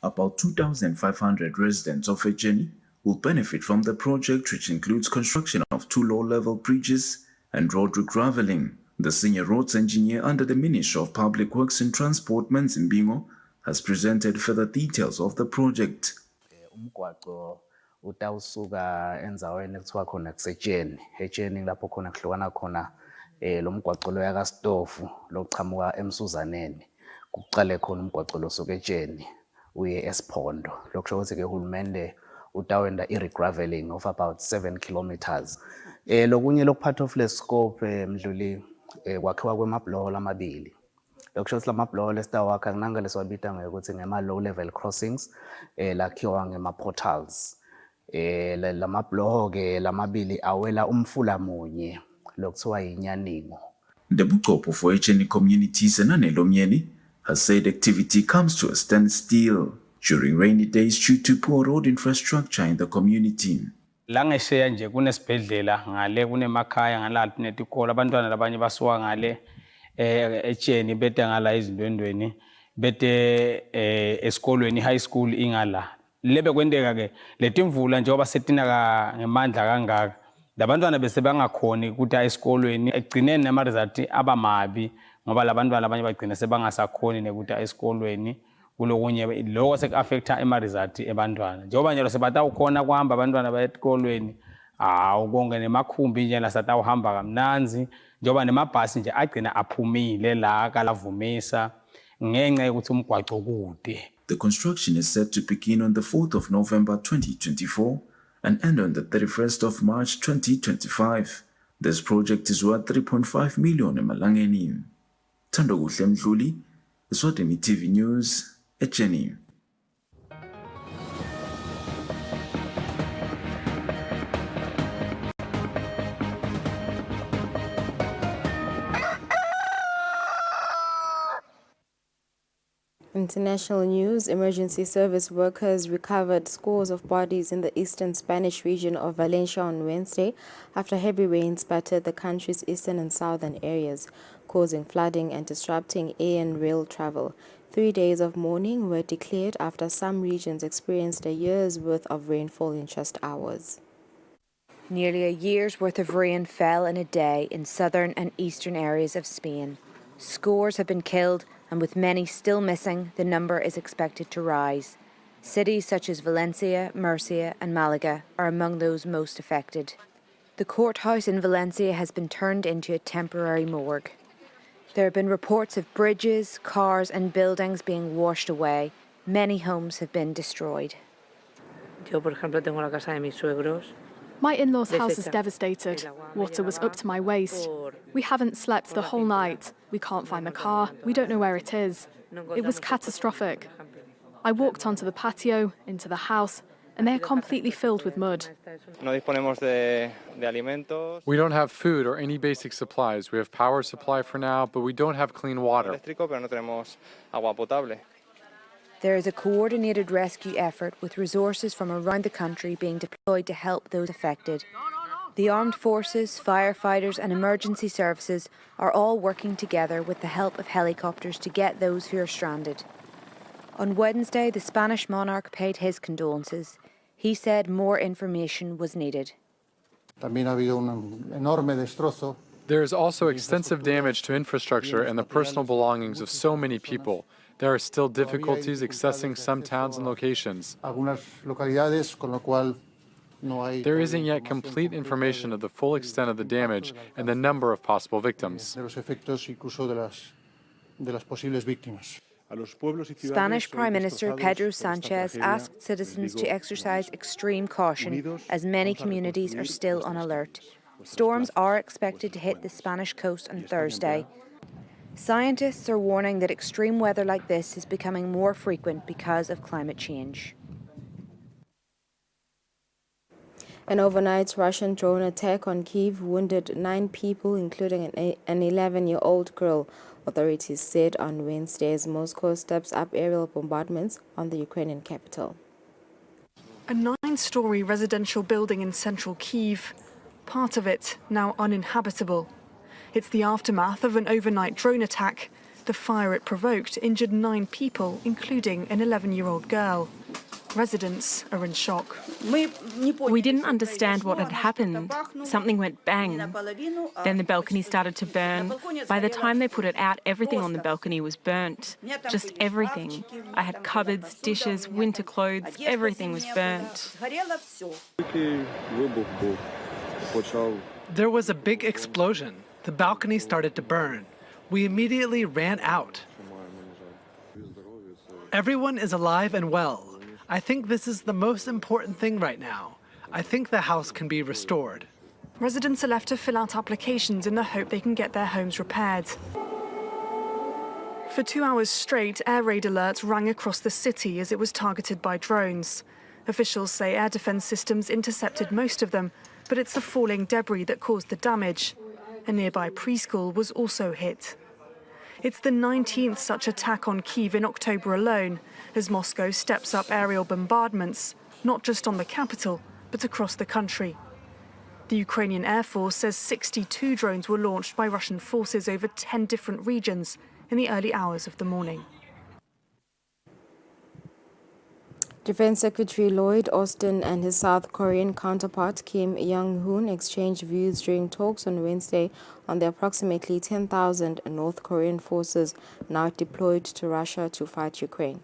About 2,500 residents of Ejeni will benefit from the project, which includes construction of 2 low-level bridges and road regraveling. The senior roads engineer under the Ministry of Public Works and Transport, Manzimbingo, has presented further details of the project. Umgwaqo utawusuka enzaweni ekuthiwa khona kusejeni ejeni lapho khona kuhlukana khona lo mgwaqo lo yakaStofu lochamuka eMsuzaneni kucale khona umgwaqo lo soke ejeni uye eSphondo lokusho ukuthi ke uhulumende utawenda i-regraveling of about 7 kilometers. Lokunye lokupart of le scope mdluli kwakhiwa kwemabloho lamabili. Lokusho ukuthi lamabloho lesitawakha kunanga leswabita ngokuthi ngema low level crossings lakhiwa ngema portals. Lamabloho ke lamabili awela umfula munye lokuthiwa yiNyaningo. The Buchopho for Ejeni communities and Anelomyeni has said activity comes to a standstill during rainy days due to poor road infrastructure in the community. La ngesheya nje kunesibhedlela ngale kunemakhaya ngala netikolo abantwana labanye basuka ngale Ejeni bete ngala izindwendweni bete esikolweni high school ingala lebe kwendeka ke letimvula njengoba setina ngemandla kangaka labantwana bese bangakhoni ukuthi esikolweni egcineni nama result abamabi ngoba labantwana abanye bagcina sebangasakhoni nekuthi esikolweni kulokunye lokho sekuaffecta ema result ebantwana njengoba njalo sebatawukhona kuhamba abantwana bayetikolweni konke nemakhumbi nje lasatawuhamba kamnanzi njengoba nemabhasi nje agcina aphumile la kalavumisa ngenxa yokuthi umgwaqo kude. The construction is set to begin on the 4th of November 2024 and end on the 31st of March 2025. This project is worth 3.5 million emalangeni. Thando Kuhle Mdluli, Eswatini TV News, eJeni. International news, emergency service workers recovered scores of bodies in the eastern Spanish region of Valencia on Wednesday after heavy rains battered the country's eastern and southern areas, causing flooding and disrupting air and rail travel. 3 days of mourning were declared after some regions experienced a year's worth of rainfall in just hours. Nearly a year's worth of rain fell in a day in southern and eastern areas of Spain. Scores have been killed, and with many still missing, the number is expected to rise. Cities such as Valencia, Murcia and Malaga are among those most affected. The courthouse in Valencia has been turned into a temporary morgue. There have been reports of bridges, cars and buildings being washed away. Many homes have been destroyed. My in-laws' house is devastated. Water was up to my waist. We haven't slept the whole night. We can't find the car. We don't know where it is. It was catastrophic. I walked onto the patio, into the house, and they are completely filled with mud. We don't have food or any basic supplies. We have power supply for now, but we don't have clean water. There is a coordinated rescue effort with resources from around the country being deployed to help those affected. The armed forces, firefighters and emergency services are all working together with the help of helicopters to get those who are stranded. On Wednesday, the Spanish monarch paid his condolences. He said more information was needed. There is also extensive damage to infrastructure and the personal belongings of so many people. There are still difficulties accessing some towns and locations. There isn't yet complete information of the full extent of the damage and the number of possible victims. Spanish Prime Minister Pedro Sanchez asked citizens to exercise extreme caution as many communities are still on alert. Storms are expected to hit the Spanish coast on Thursday. Scientists are warning that extreme weather like this is becoming more frequent because of climate change. An overnight Russian drone attack on Kyiv wounded 9 people, including an 11-year-old girl, authorities said on Wednesday as Moscow steps up aerial bombardments on the Ukrainian capital. A 9-story residential building in central Kyiv, part of it now uninhabitable. It's the aftermath of an overnight drone attack. The fire it provoked injured 9 people, including an 11-year-old girl. Residents are in shock. We didn't understand what had happened. Something went bang. Then the balcony started to burn. By the time they put it out, everything on the balcony was burnt. Just everything. I had cupboards, dishes, winter clothes, everything was burnt. There was a big explosion. The balcony started to burn. We immediately ran out. Everyone is alive and well. I think this is the most important thing right now. I think the house can be restored. Residents are left to fill out applications in the hope they can get their homes repaired. For 2 hours straight, air raid alerts rang across the city as it was targeted by drones. Officials say air defense systems intercepted most of them, but it's the falling debris that caused the damage. A nearby preschool was also hit. It's the 19th such attack on Kyiv in October alone, as Moscow steps up aerial bombardments, not just on the capital, but across the country. The Ukrainian Air Force says 62 drones were launched by Russian forces over 10 different regions in the early hours of the morning. Defense Secretary Lloyd Austin and his South Korean counterpart Kim Young-hoon exchanged views during talks on Wednesday on the approximately 10,000 North Korean forces now deployed to Russia to fight Ukraine.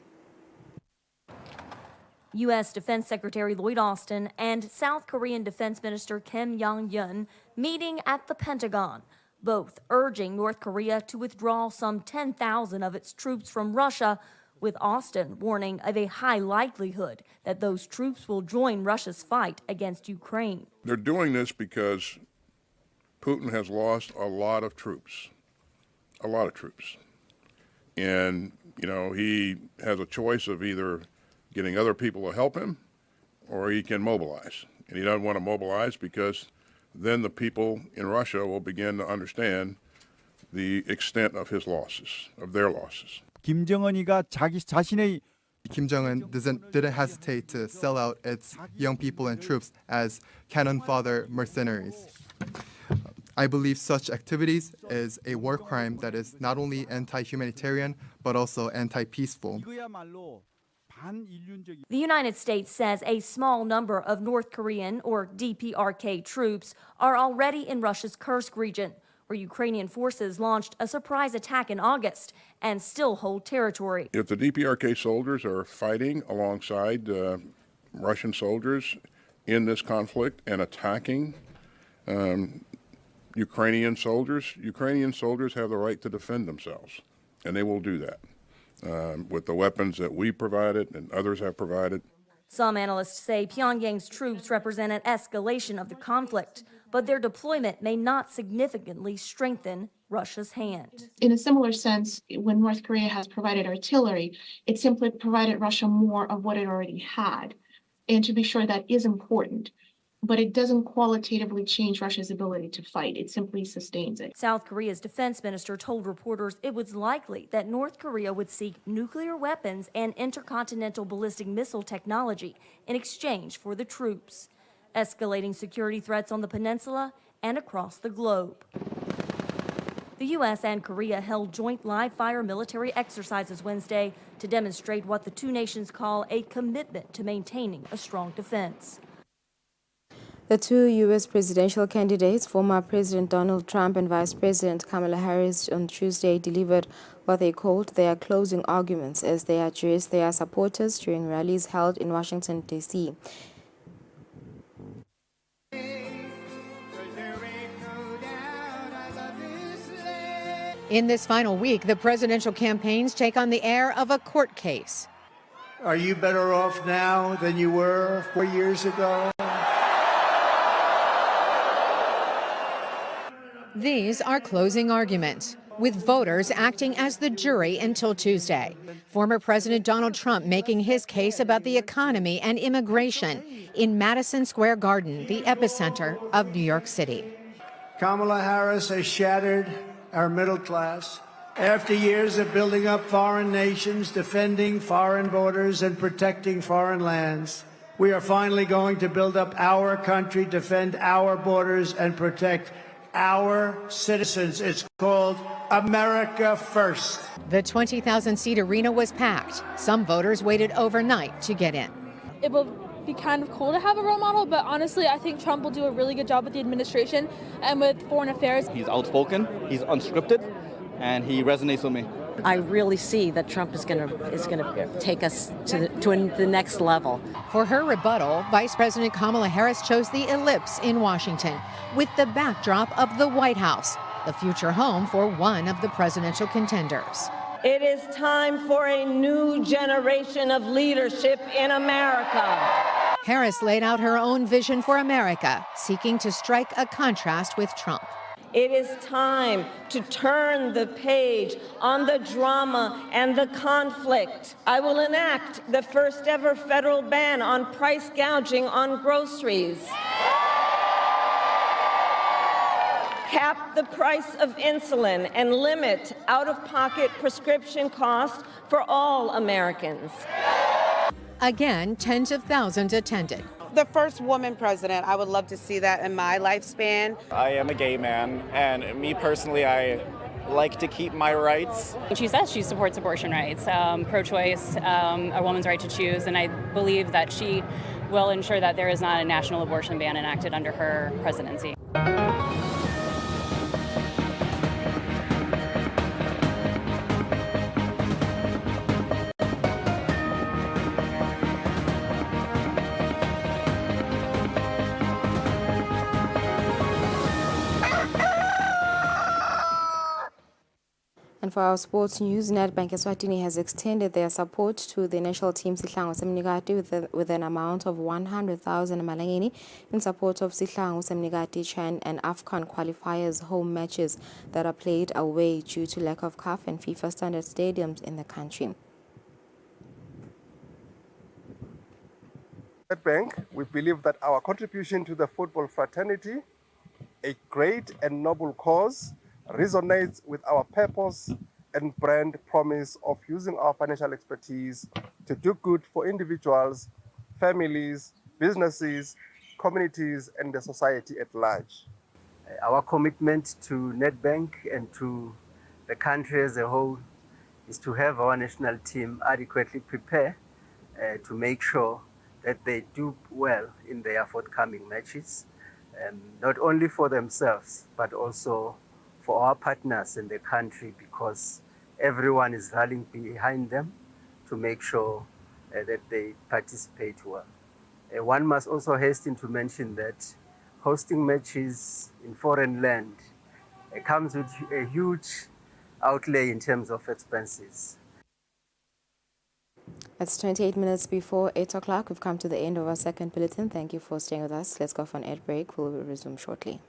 U.S. Defense Secretary Lloyd Austin and South Korean Defense Minister Kim Young-yeon meeting at the Pentagon, both urging North Korea to withdraw some 10,000 of its troops from Russia, with Austin warning of a high likelihood that those troops will join Russia's fight against Ukraine. They're doing this because Putin has lost a lot of troops. And, he has a choice of either getting other people to help him or he can mobilize. And he doesn't want to mobilize because then the people in Russia will begin to understand the extent of his losses, of their losses. Kim Jong-un didn't hesitate to sell out its young people and troops as cannon fodder mercenaries. I believe such activities is a war crime that is not only anti-humanitarian but also anti-peaceful. The United States says a small number of North Korean or DPRK troops are already in Russia's Kursk region, where Ukrainian forces launched a surprise attack in August and still hold territory. If the DPRK soldiers are fighting alongside Russian soldiers in this conflict and attacking Ukrainian soldiers have the right to defend themselves, and they will do that with the weapons that we provided and others have provided. Some analysts say Pyongyang's troops represent an escalation of the conflict, but their deployment may not significantly strengthen Russia's hand. In a similar sense, when North Korea has provided artillery, it simply provided Russia more of what it already had. And to be sure, that is important, but it doesn't qualitatively change Russia's ability to fight. It simply sustains it. South Korea's defense minister told reporters it was likely that North Korea would seek nuclear weapons and intercontinental ballistic missile technology in exchange for the troops, escalating security threats on the peninsula and across the globe. The U.S. and Korea held joint live-fire military exercises Wednesday to demonstrate what the two nations call a commitment to maintaining a strong defense. The two U.S. presidential candidates, former President Donald Trump and Vice President Kamala Harris, on Tuesday delivered what they called their closing arguments as they addressed their supporters during rallies held in Washington, D.C. In this final week, the presidential campaigns take on the air of a court case. Are you better off now than you were 4 years ago? These are closing arguments, with voters acting as the jury until Tuesday. Former President Donald Trump making his case about the economy and immigration in Madison Square Garden, the epicenter of New York City. Kamala Harris has shattered our middle class. After years of building up foreign nations, defending foreign borders, and protecting foreign lands, we are finally going to build up our country, defend our borders, and protect our citizens. It's called America First. The 20,000-seat arena was packed. Some voters waited overnight to get in. It will be kind of cool to have a role model, but honestly, I think Trump will do a really good job with the administration and with foreign affairs. He's outspoken, he's unscripted, and he resonates with me. I really see that Trump is going to take us to the next level. For her rebuttal, Vice President Kamala Harris chose the ellipse in Washington with the backdrop of the White House, the future home for one of the presidential contenders. It is time for a new generation of leadership in America. Harris laid out her own vision for America, seeking to strike a contrast with Trump. It is time to turn the page on the drama and the conflict. I will enact the first ever federal ban on price gouging on groceries. Cap the price of insulin and limit out-of-pocket prescription costs for all Americans. Again, tens of thousands attended. The first woman president, I would love to see that in my lifespan. I am a gay man, and me personally, I like to keep my rights. She says she supports abortion rights, pro-choice, a woman's right to choose, and I believe that she will ensure that there is not a national abortion ban enacted under her presidency. And for our sports news, Nedbank Eswatini has extended their support to the national team Sihlangu Semnikati with an amount of 100,000 malangeni in support of Sihlangu Semnikati Chan and AFCON qualifiers home matches that are played away due to lack of CAF and FIFA standard stadiums in the country. At Bank, we believe that our contribution to the football fraternity, a great and noble cause, resonates with our purpose and brand promise of using our financial expertise to do good for individuals, families, businesses, communities, and the society at large. Our commitment to Nedbank and to the country as a whole is to have our national team adequately prepare to make sure that they do well in their forthcoming matches, not only for themselves, but also for our partners in the country, because everyone is rallying behind them to make sure that they participate well. One must also hasten to mention that hosting matches in foreign land comes with a huge outlay in terms of expenses. It's 28 minutes before 8 o'clock. We've come to the end of our second bulletin. Thank you for staying with us. Let's go for an ad break. We'll resume shortly.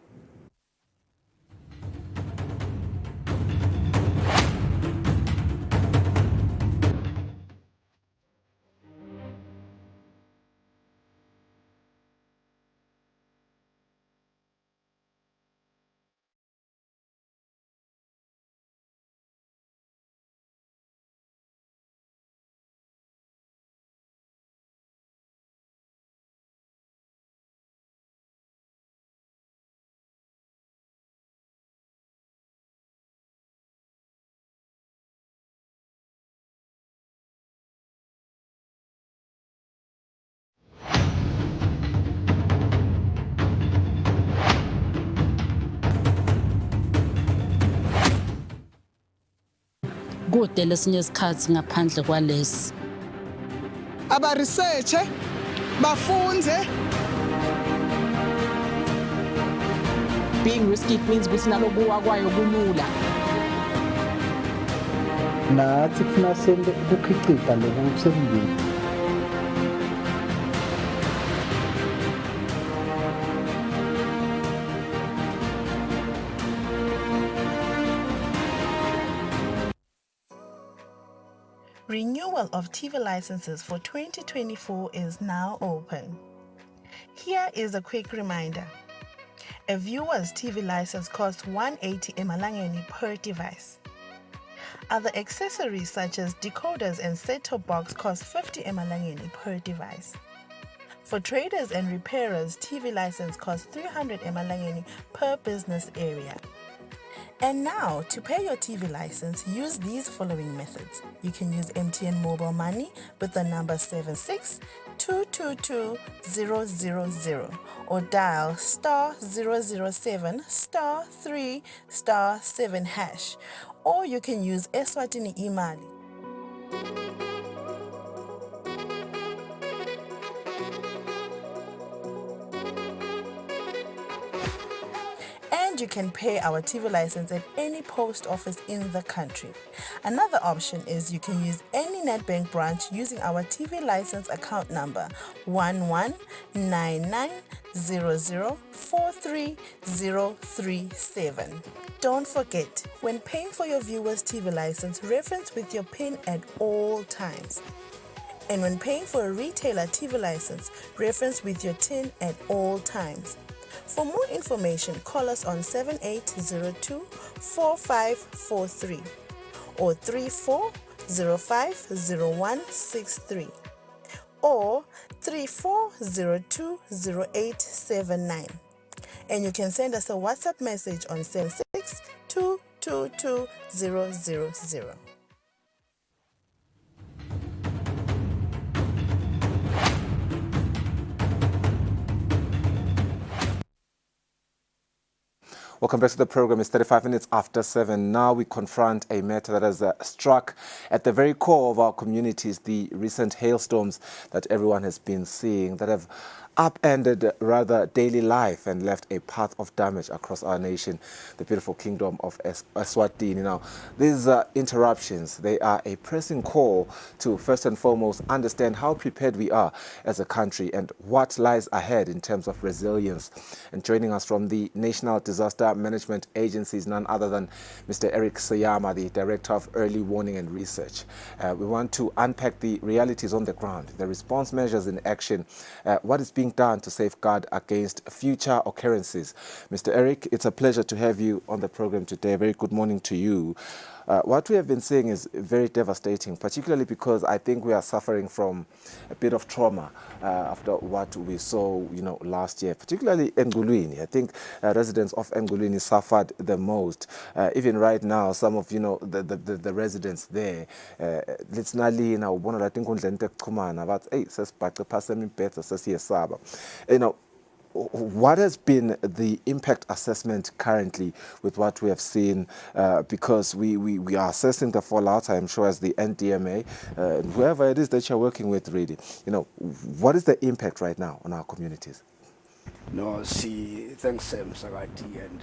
kude lesinye isikhathi ngaphandle kwalesi abaresearche bafunze. being risky it means ukuthi nalokuwa kwayo kulula nathi kufuna sente ukukhicita lokusebenzile. Renewal of TV licenses for 2024 is now open. Here is a quick reminder. A viewer's TV license costs 180 emalangeni per device. Other accessories such as decoders and set-top box cost 50 emalangeni per device. For traders and repairers, TV license costs 300 emalangeni per business area. And now, to pay your TV license, use these following methods. You can use MTN Mobile Money with the number 762222000 or dial *007 *3 *7#. Or you can use Eswatini Imali. You can pay our TV license at any post office in the country. Another option is you can use any Nedbank branch using our TV license account number 119900430037. Don't forget, when paying for your viewer's TV license, reference with your PIN at all times. And when paying for a retailer TV license, reference with your TIN at all times. For more information, call us on 7802-4543 or 34050163 or 34020879. And you can send us a WhatsApp message on 762 22000. Welcome back to the program. It's 35 minutes after 7. Now we confront a matter that has struck at the very core of our communities, the recent hailstorms that everyone has been seeing that have upended rather daily life and left a path of damage across our nation, the beautiful kingdom of Eswatini. Now, these interruptions, they are a pressing call to first and foremost understand how prepared we are as a country and what lies ahead in terms of resilience. And joining us from the National Disaster Management Agency is none other than Mr. Eric Sayama, the Director of Early Warning and Research. We want to unpack the realities on the ground, the response measures in action, what is being done to safeguard against future occurrences. Mr. Eric, it's a pleasure to have you on the program today. Very good morning to you. What we have been seeing is very devastating, particularly because I think we are suffering from a bit of trauma after what we saw, last year, particularly Engulwini. I think residents of Engulwini suffered the most. Even right now, some of the residents there, let's not what has been the impact assessment currently with what we have seen? Because we are assessing the fallout, I'm sure, as the NDMA, whoever it is that you're working with, really. What is the impact right now on our communities? No, thanks, Msagati, and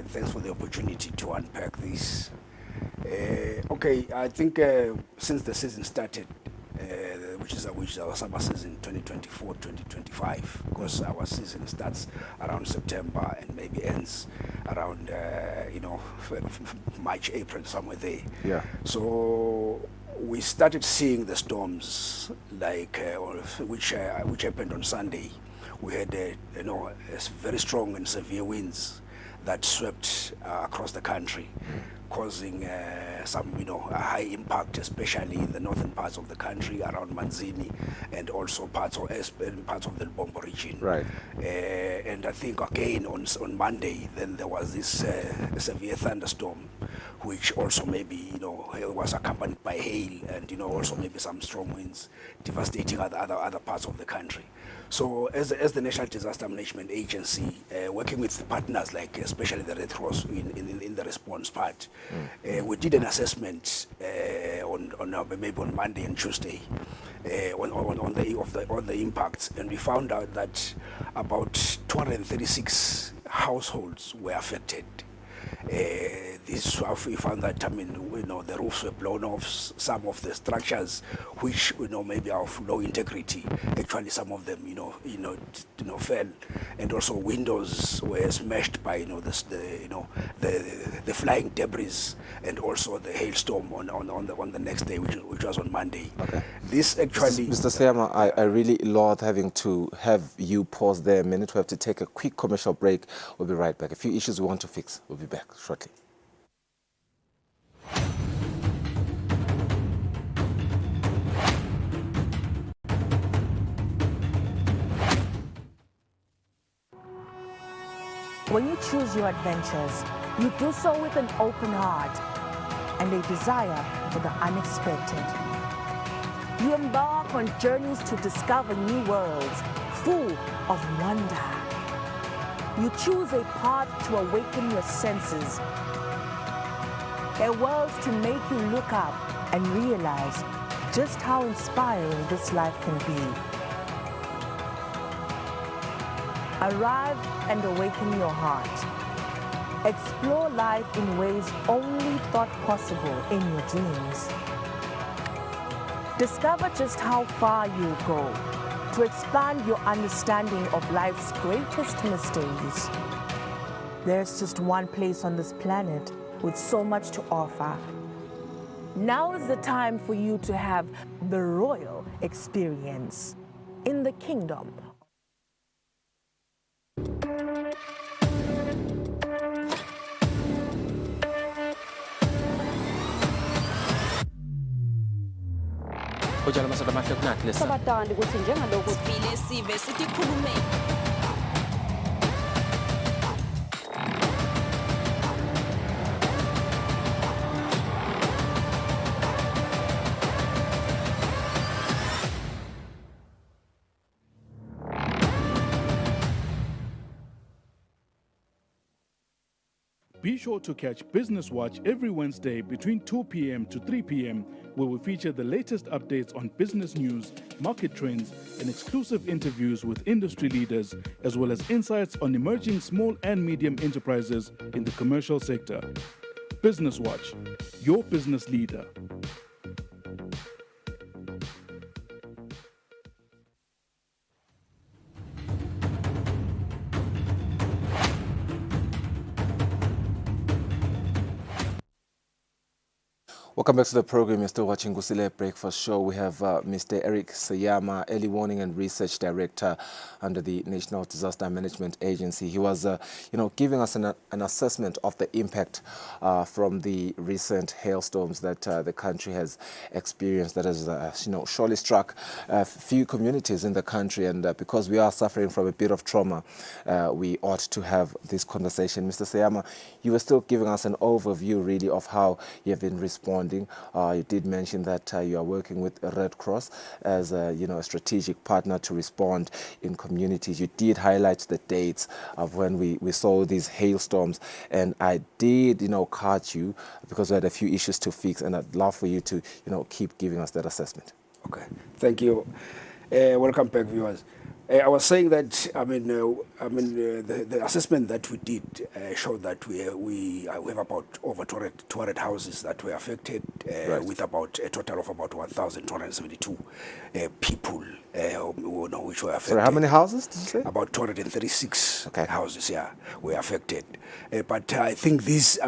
thanks for the opportunity to unpack this. Okay, I think since the season started, which is our summer season 2024-2025, because our season starts around September and maybe ends around March, April, somewhere there. Yeah. So we started seeing the storms which happened on Sunday. We had very strong and severe winds that swept across the country, causing some a high impact, especially in the northern parts of the country around Manzini and also parts of the Bombo region. Right. And I think again on Monday, then there was this severe thunderstorm, which also maybe was accompanied by hail and also maybe some strong winds, devastating other parts of the country. So as the National Disaster Management Agency, working with partners like especially the Red Cross in the response part, we did an assessment maybe on Monday and Tuesday on the impacts, and we found out that about 236 households were affected. We found that the roofs were blown off. Some of the structures, which maybe are of low integrity, actually some of them fell, and also windows were smashed by the flying debris, and also the hailstorm on the next day, which was on Monday. Okay. This actually, Mr. Sayama, I really loathe having to have you pause there a minute. We have to take a quick commercial break. We'll be right back. A few issues we want to fix. We'll be back shortly. When you choose your adventures, you do so with an open heart and a desire for the unexpected. You embark on journeys to discover new worlds full of wonder. You choose a path to awaken your senses, a world to make you look up and realize just how inspiring this life can be. Arrive and awaken your heart. Explore life in ways only thought possible in your dreams. Discover just how far you go to expand your understanding of life's greatest mysteries. There's just one place on this planet with so much to offer. Now is the time for you to have the royal experience in the kingdom. Sabatandi ukuthi njengaloku sivile sive sithi khulume Be sure to catch Business Watch every Wednesday between 2 p.m. to 3 p.m., where we feature the latest updates on business news, market trends, and exclusive interviews with industry leaders, as well as insights on emerging small and medium enterprises in the commercial sector. Business Watch, your business leader. Welcome back to the program. You're still watching Kusile Breakfast Show. We have Mr. Eric Sayama, Early Warning and Research Director under the National Disaster Management Agency. He was, giving us an assessment of the impact from the recent hailstorms that the country has experienced. That has, surely struck a few communities in the country. And because we are suffering from a bit of trauma, we ought to have this conversation. Mr. Sayama, you were still giving us an overview, really, of how you have been responding. You did mention that you are working with Red Cross as a strategic partner to respond in communities. You did highlight the dates of when we saw these hailstorms, and I did cut you because we had a few issues to fix, and I'd love for you to keep giving us that assessment. Okay, thank you. Welcome back, viewers. I was saying that the assessment that we did showed that we have about over 200 houses that were affected, Right. with about a total of about 1,272 people which were affected. Sorry, how many houses did you say? About 236 houses, were affected. But I think this,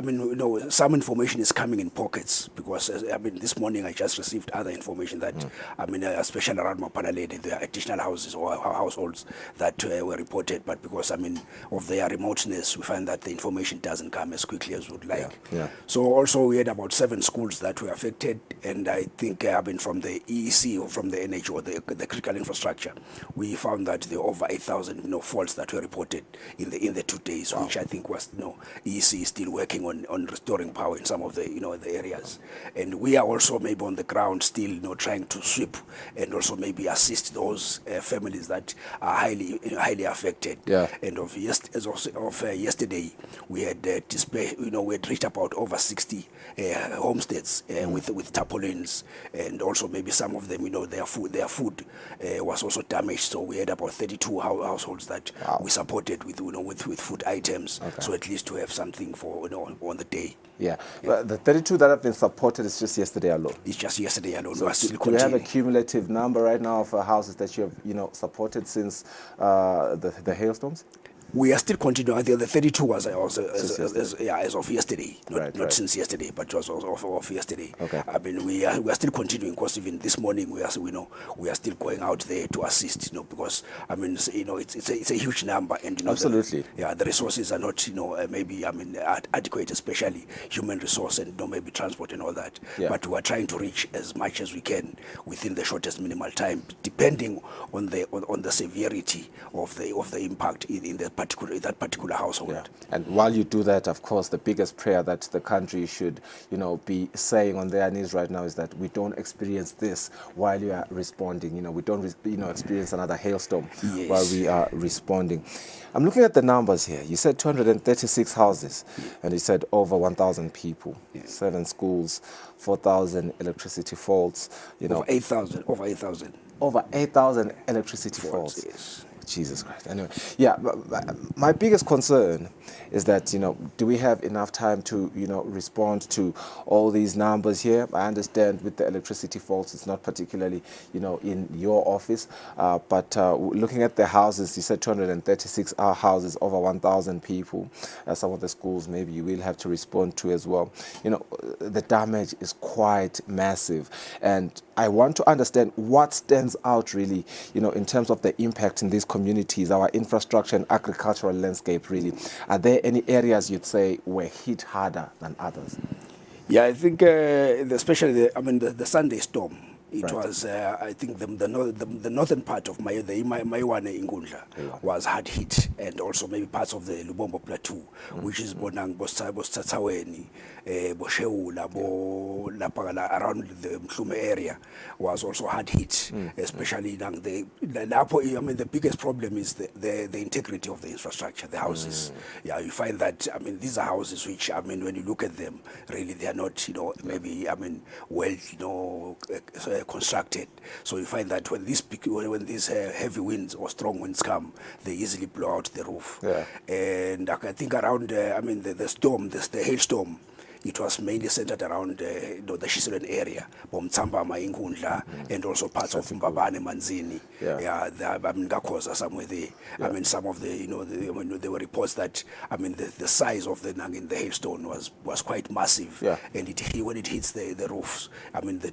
some information is coming in pockets because, this morning I just received other information that, especially around Mapanaledi, there are additional houses or households that were reported, but because, of their remoteness, we find that the information doesn't come as quickly as we would like. Yeah. So also we had about 7 schools that were affected, and I think, from the EEC or from the NH or the critical infrastructure, we found that there were over 8,000 faults that were reported in the 2 days, which I think was EEC is still working on restoring power in some of the the areas, and we are also maybe on the ground still trying to sweep and also maybe assist those families that are highly affected. Yeah. And as of yesterday, we had we had reached about over 60 homesteads with tarpaulins, and also maybe some of them their food was also damaged. So we had about 32 households that we supported with food items. So at least to have something for on the day. Yeah. But the 32 that have been supported is just yesterday alone. It's just yesterday alone. So We are still do you have a continuing. cumulative number right now of houses that you have supported since the hailstorms? We are still continuing. The 32 was as of yesterday, not since yesterday, but just of yesterday. Okay. We are still continuing because even this morning we are still going out there to assist. Because it's a huge number, and Absolutely. the resources are not maybe adequate, especially human resource and maybe transport and all that. Yeah. But we are trying to reach as much as we can within the shortest minimal time, depending on the severity of the impact in that particular household. Yeah. And while you do that, of course, the biggest prayer that the country should, be saying on their knees right now is that we don't experience this while you are responding. We don't, experience another hailstorm while we are responding. I'm looking at the numbers here. You said 236 houses, and you said over 1,000 people, 7 schools, 4,000 electricity faults. Over 8,000. Over 8,000. Over 8,000 electricity faults. Yes. Jesus Christ. Anyway, my biggest concern is that, do we have enough time to, respond to all these numbers here? I understand with the electricity faults, it's not particularly, in your office, but looking at the houses, you said 236 houses, over 1,000 people. Some of the schools maybe you will have to respond to as well. The damage is quite massive, and I want to understand what stands out really, in terms of the impact in these communities, our infrastructure and agricultural landscape really. Are there any areas you'd say were hit harder than others? Yeah, I think especially the Sunday storm It Right. was, I think, the northern part of Maiwane Ingundla was hard hit, and also maybe parts of the Lubombo Plateau, which is Bonang, Bostatsaweni, Bosheula, around the Mhlume area, was also hard hit, especially the biggest problem is the integrity of the infrastructure, the houses. Yeah, you find that, these are houses which, when you look at them, really they are not, maybe, well, constructed. So you find that when these heavy winds or strong winds come, they easily blow out the roof. Yeah. And I think around, the storm, the hailstorm, it was mainly centered around the Kusile area, Bomtsambama, Ingundla, and also parts of Mbabane, Manzini. Yeah. Ngakoza somewhere there. Yeah. Some of the, there were reports that, the size of the hailstone was quite massive. Yeah. And when it hits the roofs, the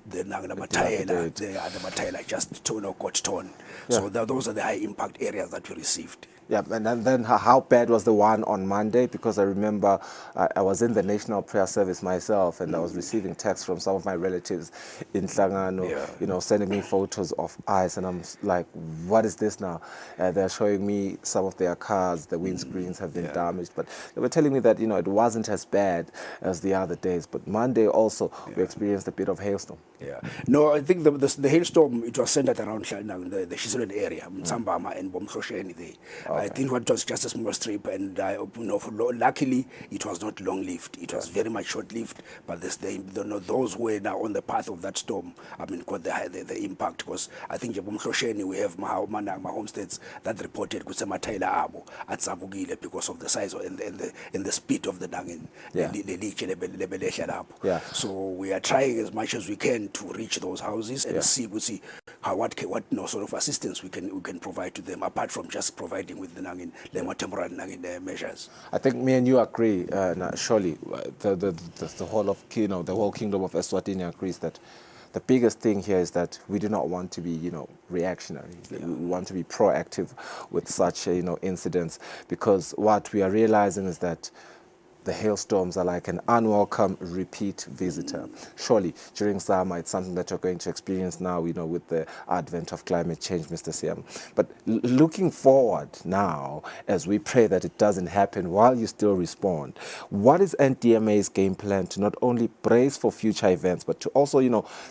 mataila just got torn. Yeah. So those are the high impact areas that we received. Yeah, and then how bad was the one on Monday? Because I remember I was in the National Prayer Service myself, and I was receiving texts from some of my relatives in Hlangano, sending me photos of ice, and I'm like, what is this now? They're showing me some of their cars, the windscreens have been damaged, but they were telling me that, it wasn't as bad as the other days. But Monday also, we experienced a bit of hailstorm. Yeah. No, I think the hailstorm, it was centered around the Kusile area, Mtsambama and Bomhlosheni there. I think it was just a small strip, and luckily it was not long-lived. It was very much short-lived, but those who were now on the path of that storm, got the impact, because I think Bomhlosheni, we have my homesteads that reported Kusemataila Abo at Sabugile because of the size and the speed of the Nangin. Yeah. So we are trying as much as we can to reach those houses and see what sort of assistance we can provide to them, apart from just providing with the more temporary measures. I think me and you agree, surely the whole of the whole kingdom of Eswatini agrees that the biggest thing here is that we do not want to be reactionary. We want to be proactive with such incidents, because what we are realizing is that the hailstorms are like an unwelcome repeat visitor. Surely, during summer, it's something that you're going to experience now, with the advent of climate change, Mr. Siam. But looking forward now, as we pray that it doesn't happen while you still respond, what is NDMA's game plan to not only brace for future events, but to also,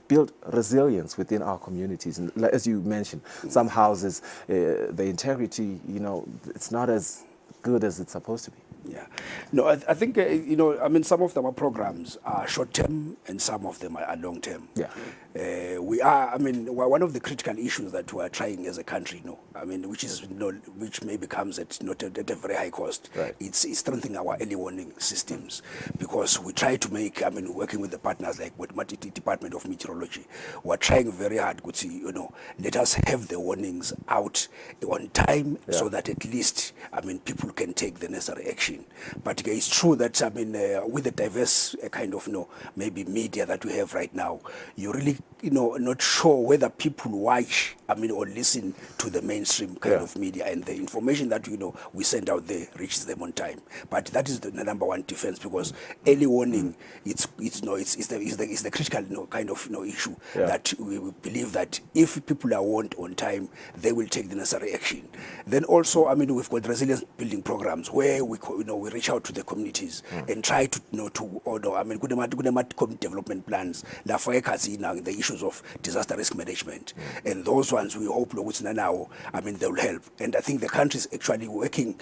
build resilience within our communities? And as you mentioned, some houses, the integrity, it's not as good as it's supposed to be. Yeah. No, I think, some of them are programs are short-term and some of them are long-term. Yeah. One of the critical issues that we are trying as a country, which may becomes at a very high cost, right. It's strengthening our early warning systems, because we try to make, working with the partners like with the Department of Meteorology, we're trying very hard to, let us have the warnings out on time, so that at least, people can take the necessary action. But it's true that, with the diverse kind of, maybe media that we have right now, you're really, not sure whether people watch, or listen to the mainstream kind of media, and the information that, we send out there reaches them on time. But that is the number one defense, because early warning, it's the critical, kind of, issue that we believe that if people are warned on time, they will take the necessary action. Then also, we've got resilience building programs where we reach out to the communities and try to, community development plans, the issues of disaster risk management. And those ones we hope now, they will help. And I think the country is actually working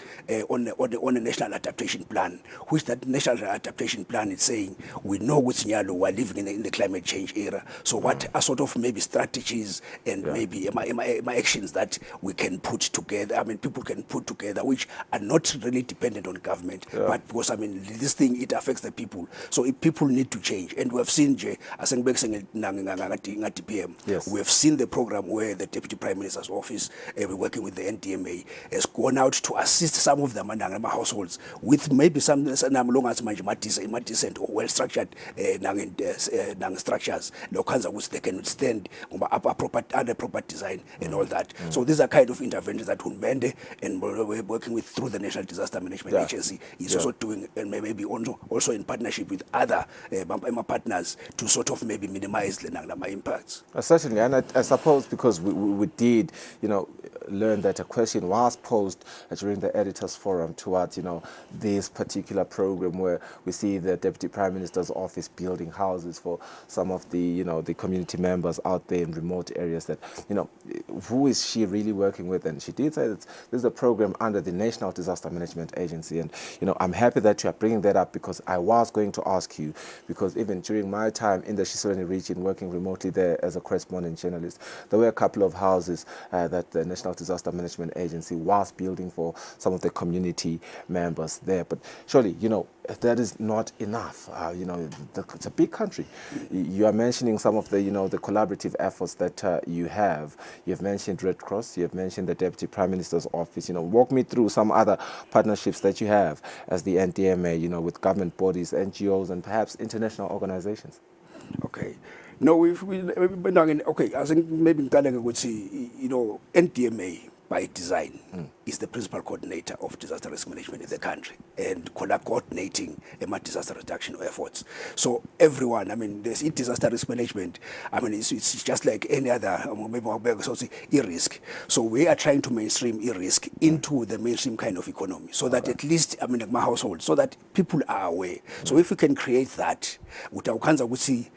on a national adaptation plan, which that national adaptation plan is saying, we know which we're living in the climate change era. So what are sort of maybe strategies and maybe actions that we can put together, people can put together, which are not really dependent on government, but because, this thing, it affects the people. So if people need to change. And we have seen, yes. We have seen the program where the Deputy Prime Minister's office, working with the NDMA, has gone out to assist some of them households with maybe some decent or well-structured structures, which they can withstand under proper design and all that. So these are kind of interventions that Unmende and we're working with through the National Disaster Management agency is also doing, and maybe also in partnership with other partners to sort of maybe minimize the impacts. Certainly, and I suppose because we did, learn that a question was posed during the editors forum towards, this particular program where we see the Deputy Prime Minister's office building houses for some of the, the community members out there in remote areas that, who is she really working with? And she did say that this is a program under the National Disaster Management Agency. And, I'm happy that you are bringing that up because I was going to ask you, because even during my time in the Kusile region working remotely there as a correspondent journalist, there were a couple of houses that the National Disaster Management Agency was building for some of the community members there. But surely, that is not enough. It's a big country. You are mentioning some of the, the collaborative efforts that you have. You've mentioned Red Cross. You've mentioned the Deputy Prime Minister's office. Walk me through some other partnerships that you have as the NDMA, with government bodies, NGOs, and perhaps international organizations. Okay. No, okay, I think maybe Nkalenge would say, NDMA by design is the principal coordinator of disaster risk management in the country and coordinating disaster reduction efforts. So everyone, there's disaster risk management, it's just like any other, e-risk. So we are trying to mainstream e-risk into the mainstream kind of economy so that at least, my household, so that people are aware. So if we can create that, we see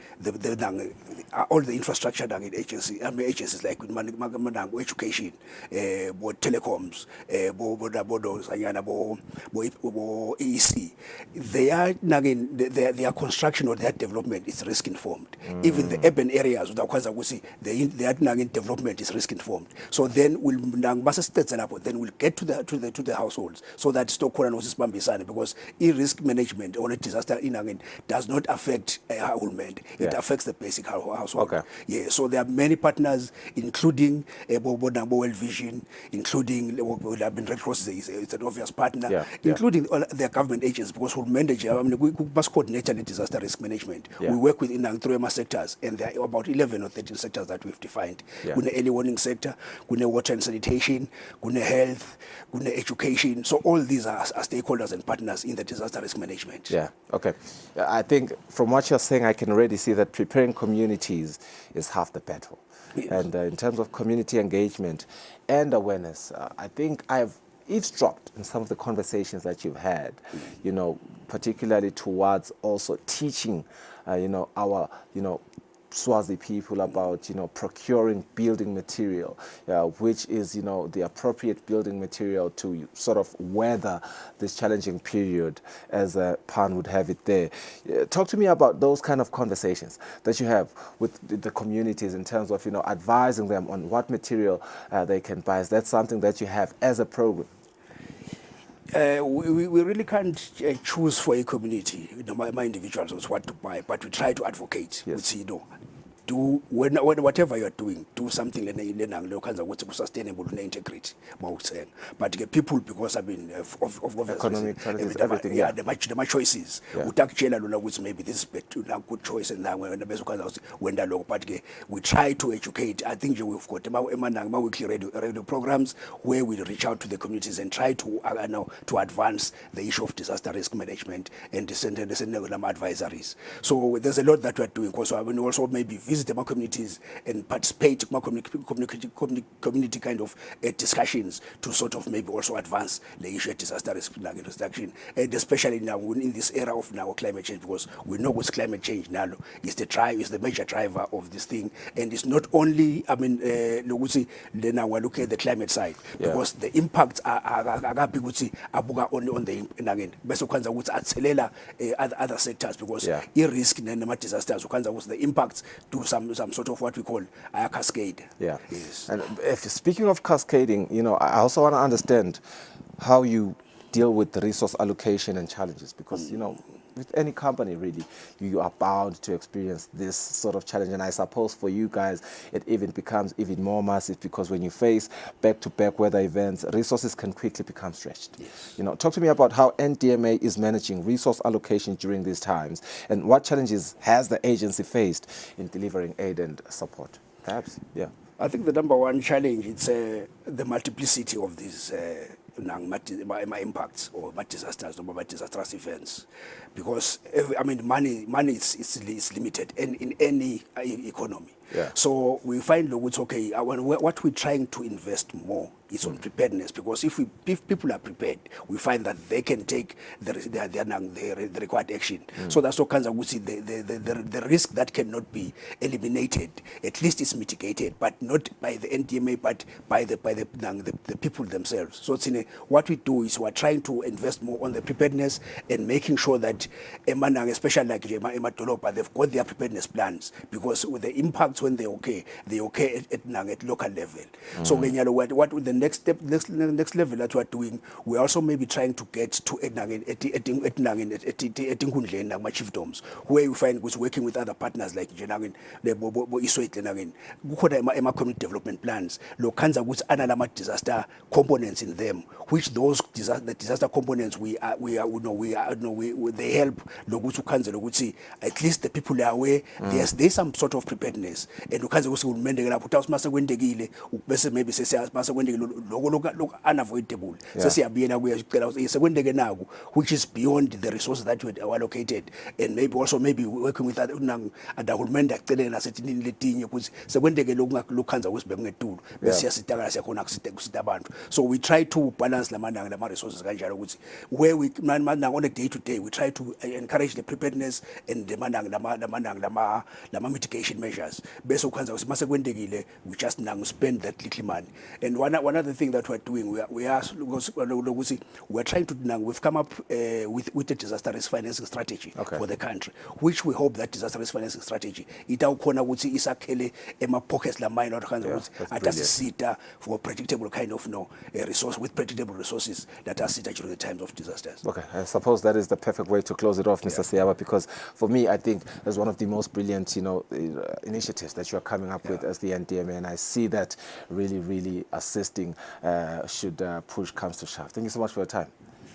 all the infrastructure agencies like education, telecoms, EC, their construction or their development is risk informed. Even the urban areas, their development is risk informed. So then we'll get to the households so that because e-risk management or disaster does not affect a household. It affects the basic household. Okay. Yeah. So there are many partners, including World Vision, including Red Cross is an obvious partner, including all their government agents, because we manage, we must coordinate the disaster risk management. We work with three sectors, and there are about 11 or 13 sectors that we've defined. Kuna early warning sector, kuna water and sanitation, kuna health, kuna education. So all these are stakeholders and partners in the disaster risk management. Yeah, okay. I think from what you're saying, I can already see that preparing communities is half the battle. Yes. And in terms of community engagement and awareness, I think I've eavesdropped in some of the conversations that you've had, particularly towards also teaching, our, Swazi people about, procuring building material, which is, the appropriate building material to sort of weather this challenging period, as Pan would have it there. Talk to me about those kind of conversations that you have with the communities in terms of, advising them on what material they can buy. Is that something that you have as a program? We really can't choose for a community, my individuals what to buy, but we try to advocate. Yes. Do whatever you're doing, do something sustainable and integrity. But the people, because of economic challenges, everything. The my choices. Maybe this is a good choice, and but we try to educate. I think we've got weekly radio programs where we reach out to the communities and try to advance the issue of disaster risk management and the advisories. So there's a lot that we're doing. Also maybe visit the communities and participate in community kind of discussions to sort of maybe also advance the issue of disaster risk reduction, and especially now in this era of now climate change, because we know with climate change now is the major driver of this thing, and it's not only now we're looking at the climate side, because the impacts are big on the other sectors, because risk and disasters the impacts to some sort of what we call a cascade. Yeah. Yes. And speaking of cascading, I also want to understand how you deal with the resource allocation and challenges, because with any company really, you are bound to experience this sort of challenge. And I suppose for you guys, it even becomes even more massive, because when you face back-to-back weather events, resources can quickly become stretched. Yes. Talk to me about how NDMA is managing resource allocation during these times, and what challenges has the agency faced in delivering aid and support? Perhaps, yeah. I think the number one challenge is the multiplicity of these impacts or disasters or disastrous events, because money is limited in any economy. Yeah. So we find it's okay. What we're trying to invest more is on preparedness, because if people are prepared, we find that they can take the required action. So that's what we see the risk that cannot be eliminated. At least it's mitigated, but not by the NDMA, but by the people themselves. So what we do is we're trying to invest more on the preparedness and making sure that especially like Emadolopa, they've got their preparedness plans, because with the impacts when they okay at local level. So what with the next level that we're doing, we're also maybe trying to get to my chiefdoms, where we find was working with other partners like the Eswatini, community development plans, lokanza which analama disaster components in them, which those disaster components they help at least the people are aware there's some sort of preparedness, and maybe unavoidable, which is beyond the resources that were allocated, and maybe working with so we try to balance the resources where we on a day-to-day we try to encourage the preparedness and the mitigation measures. We just spend that little money. And one other thing that we're doing, we're trying to we've come up with a disaster risk financing strategy for the country, which we hope that disaster risk financing strategy pockets la mine for predictable kind of resource with predictable resources that are sitting during the times of disasters. Okay, I suppose that is the perfect way to close it off, Mr. Siaba, because for me, I think that's one of the most brilliant, initiatives that you are coming up with as the NDMA, and I see that really assisting should push comes to shove. Thank you so much for your time.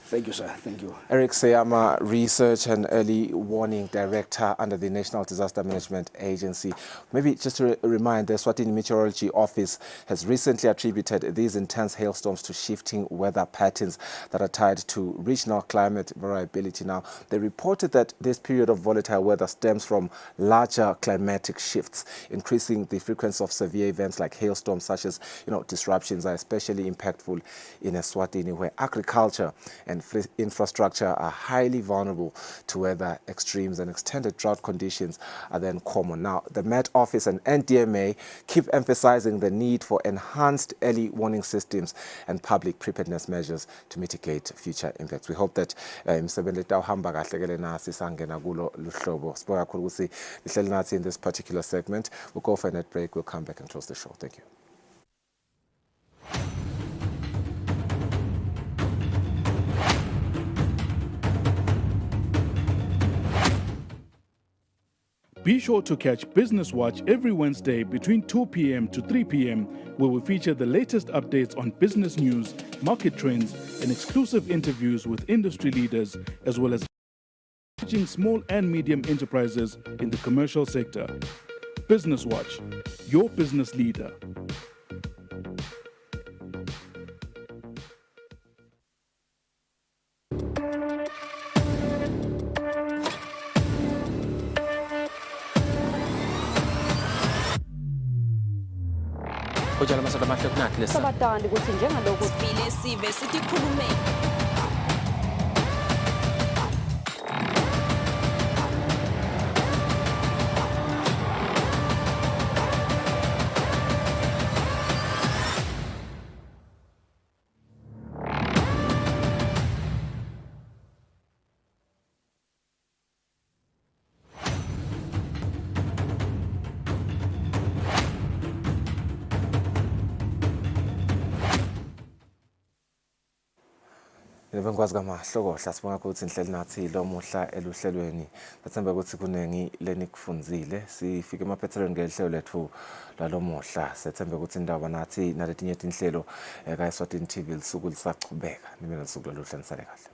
Thank you, sir. Thank you. Eric Seyama, Research and Early Warning Director under the National Disaster Management Agency. Maybe just to remind, the Eswatini Meteorology Office has recently attributed these intense hailstorms to shifting weather patterns that are tied to regional climate variability. Now, they reported that this period of volatile weather stems from larger climatic shifts, increasing the frequency of severe events like hailstorms, such as disruptions are especially impactful in Eswatini, where agriculture and infrastructure are highly vulnerable to weather extremes, and extended drought conditions are then common. Now, the Met Office and NDMA keep emphasizing the need for enhanced early warning systems and public preparedness measures to mitigate future impacts. We hope that in this particular segment. We'll go for a net break. We'll come back and close the show. Thank you. Be sure to catch Business Watch every Wednesday between 2 p.m. to 3 p.m., where we feature the latest updates on business news, market trends, and exclusive interviews with industry leaders, as well as managing small and medium enterprises in the commercial sector. Business Watch, your business leader. Sabatandi ukuthi njengalokhu sivile sive sikhulume. Ngikwazi kamahlokohla sibonga ukuthi nihleli nathi lo muhla eluhlelweni. Bathemba ukuthi kunengi lenikufunzile. Sifike emaphethelweni ngehlelo lethu lalo muhla. Sethemba ukuthi indaba nathi naletinye inhlelo ka Eswatini TV lisuku lisachubeka. Nibe nosuku loluhle nisale kahle.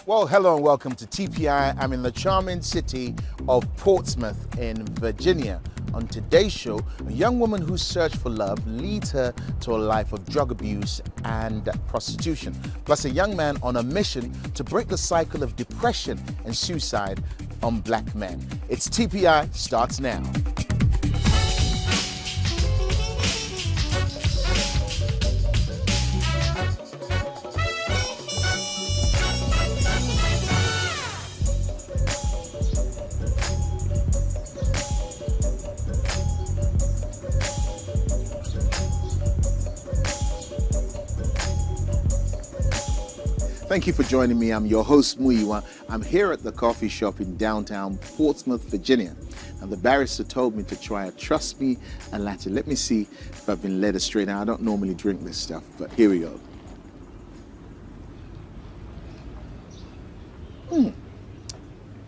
Well, hello and welcome to TPI. I'm in the charming city of Portsmouth in Virginia. On today's show, a young woman whose search for love leads her to a life of drug abuse and prostitution, plus a young man on a mission to break the cycle of depression and suicide on black men. It's TPI starts now. Thank you for joining me. I'm your host, Muyiwa. I'm here at the coffee shop in downtown Portsmouth, Virginia. And the barrister told me to try a Trust Me a latte. Let me see if I've been led astray. Now, I don't normally drink this stuff, but here we go.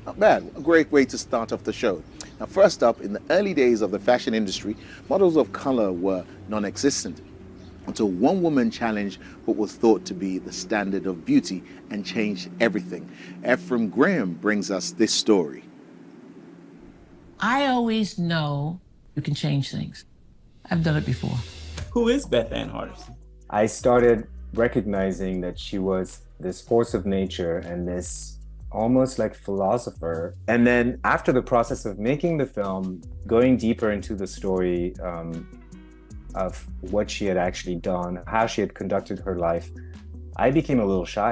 Not bad. A great way to start off the show. Now, first up, in the early days of the fashion industry, models of color were non-existent, until one woman challenged what was thought to be the standard of beauty and changed everything. Ephraim Graham brings us this story. I always know you can change things. I've done it before. Who is Beth Ann Hardison? I started recognizing that she was this force of nature and this almost like philosopher. And then after the process of making the film, going deeper into the story, of what she had actually done, how she had conducted her life, I became a little shy.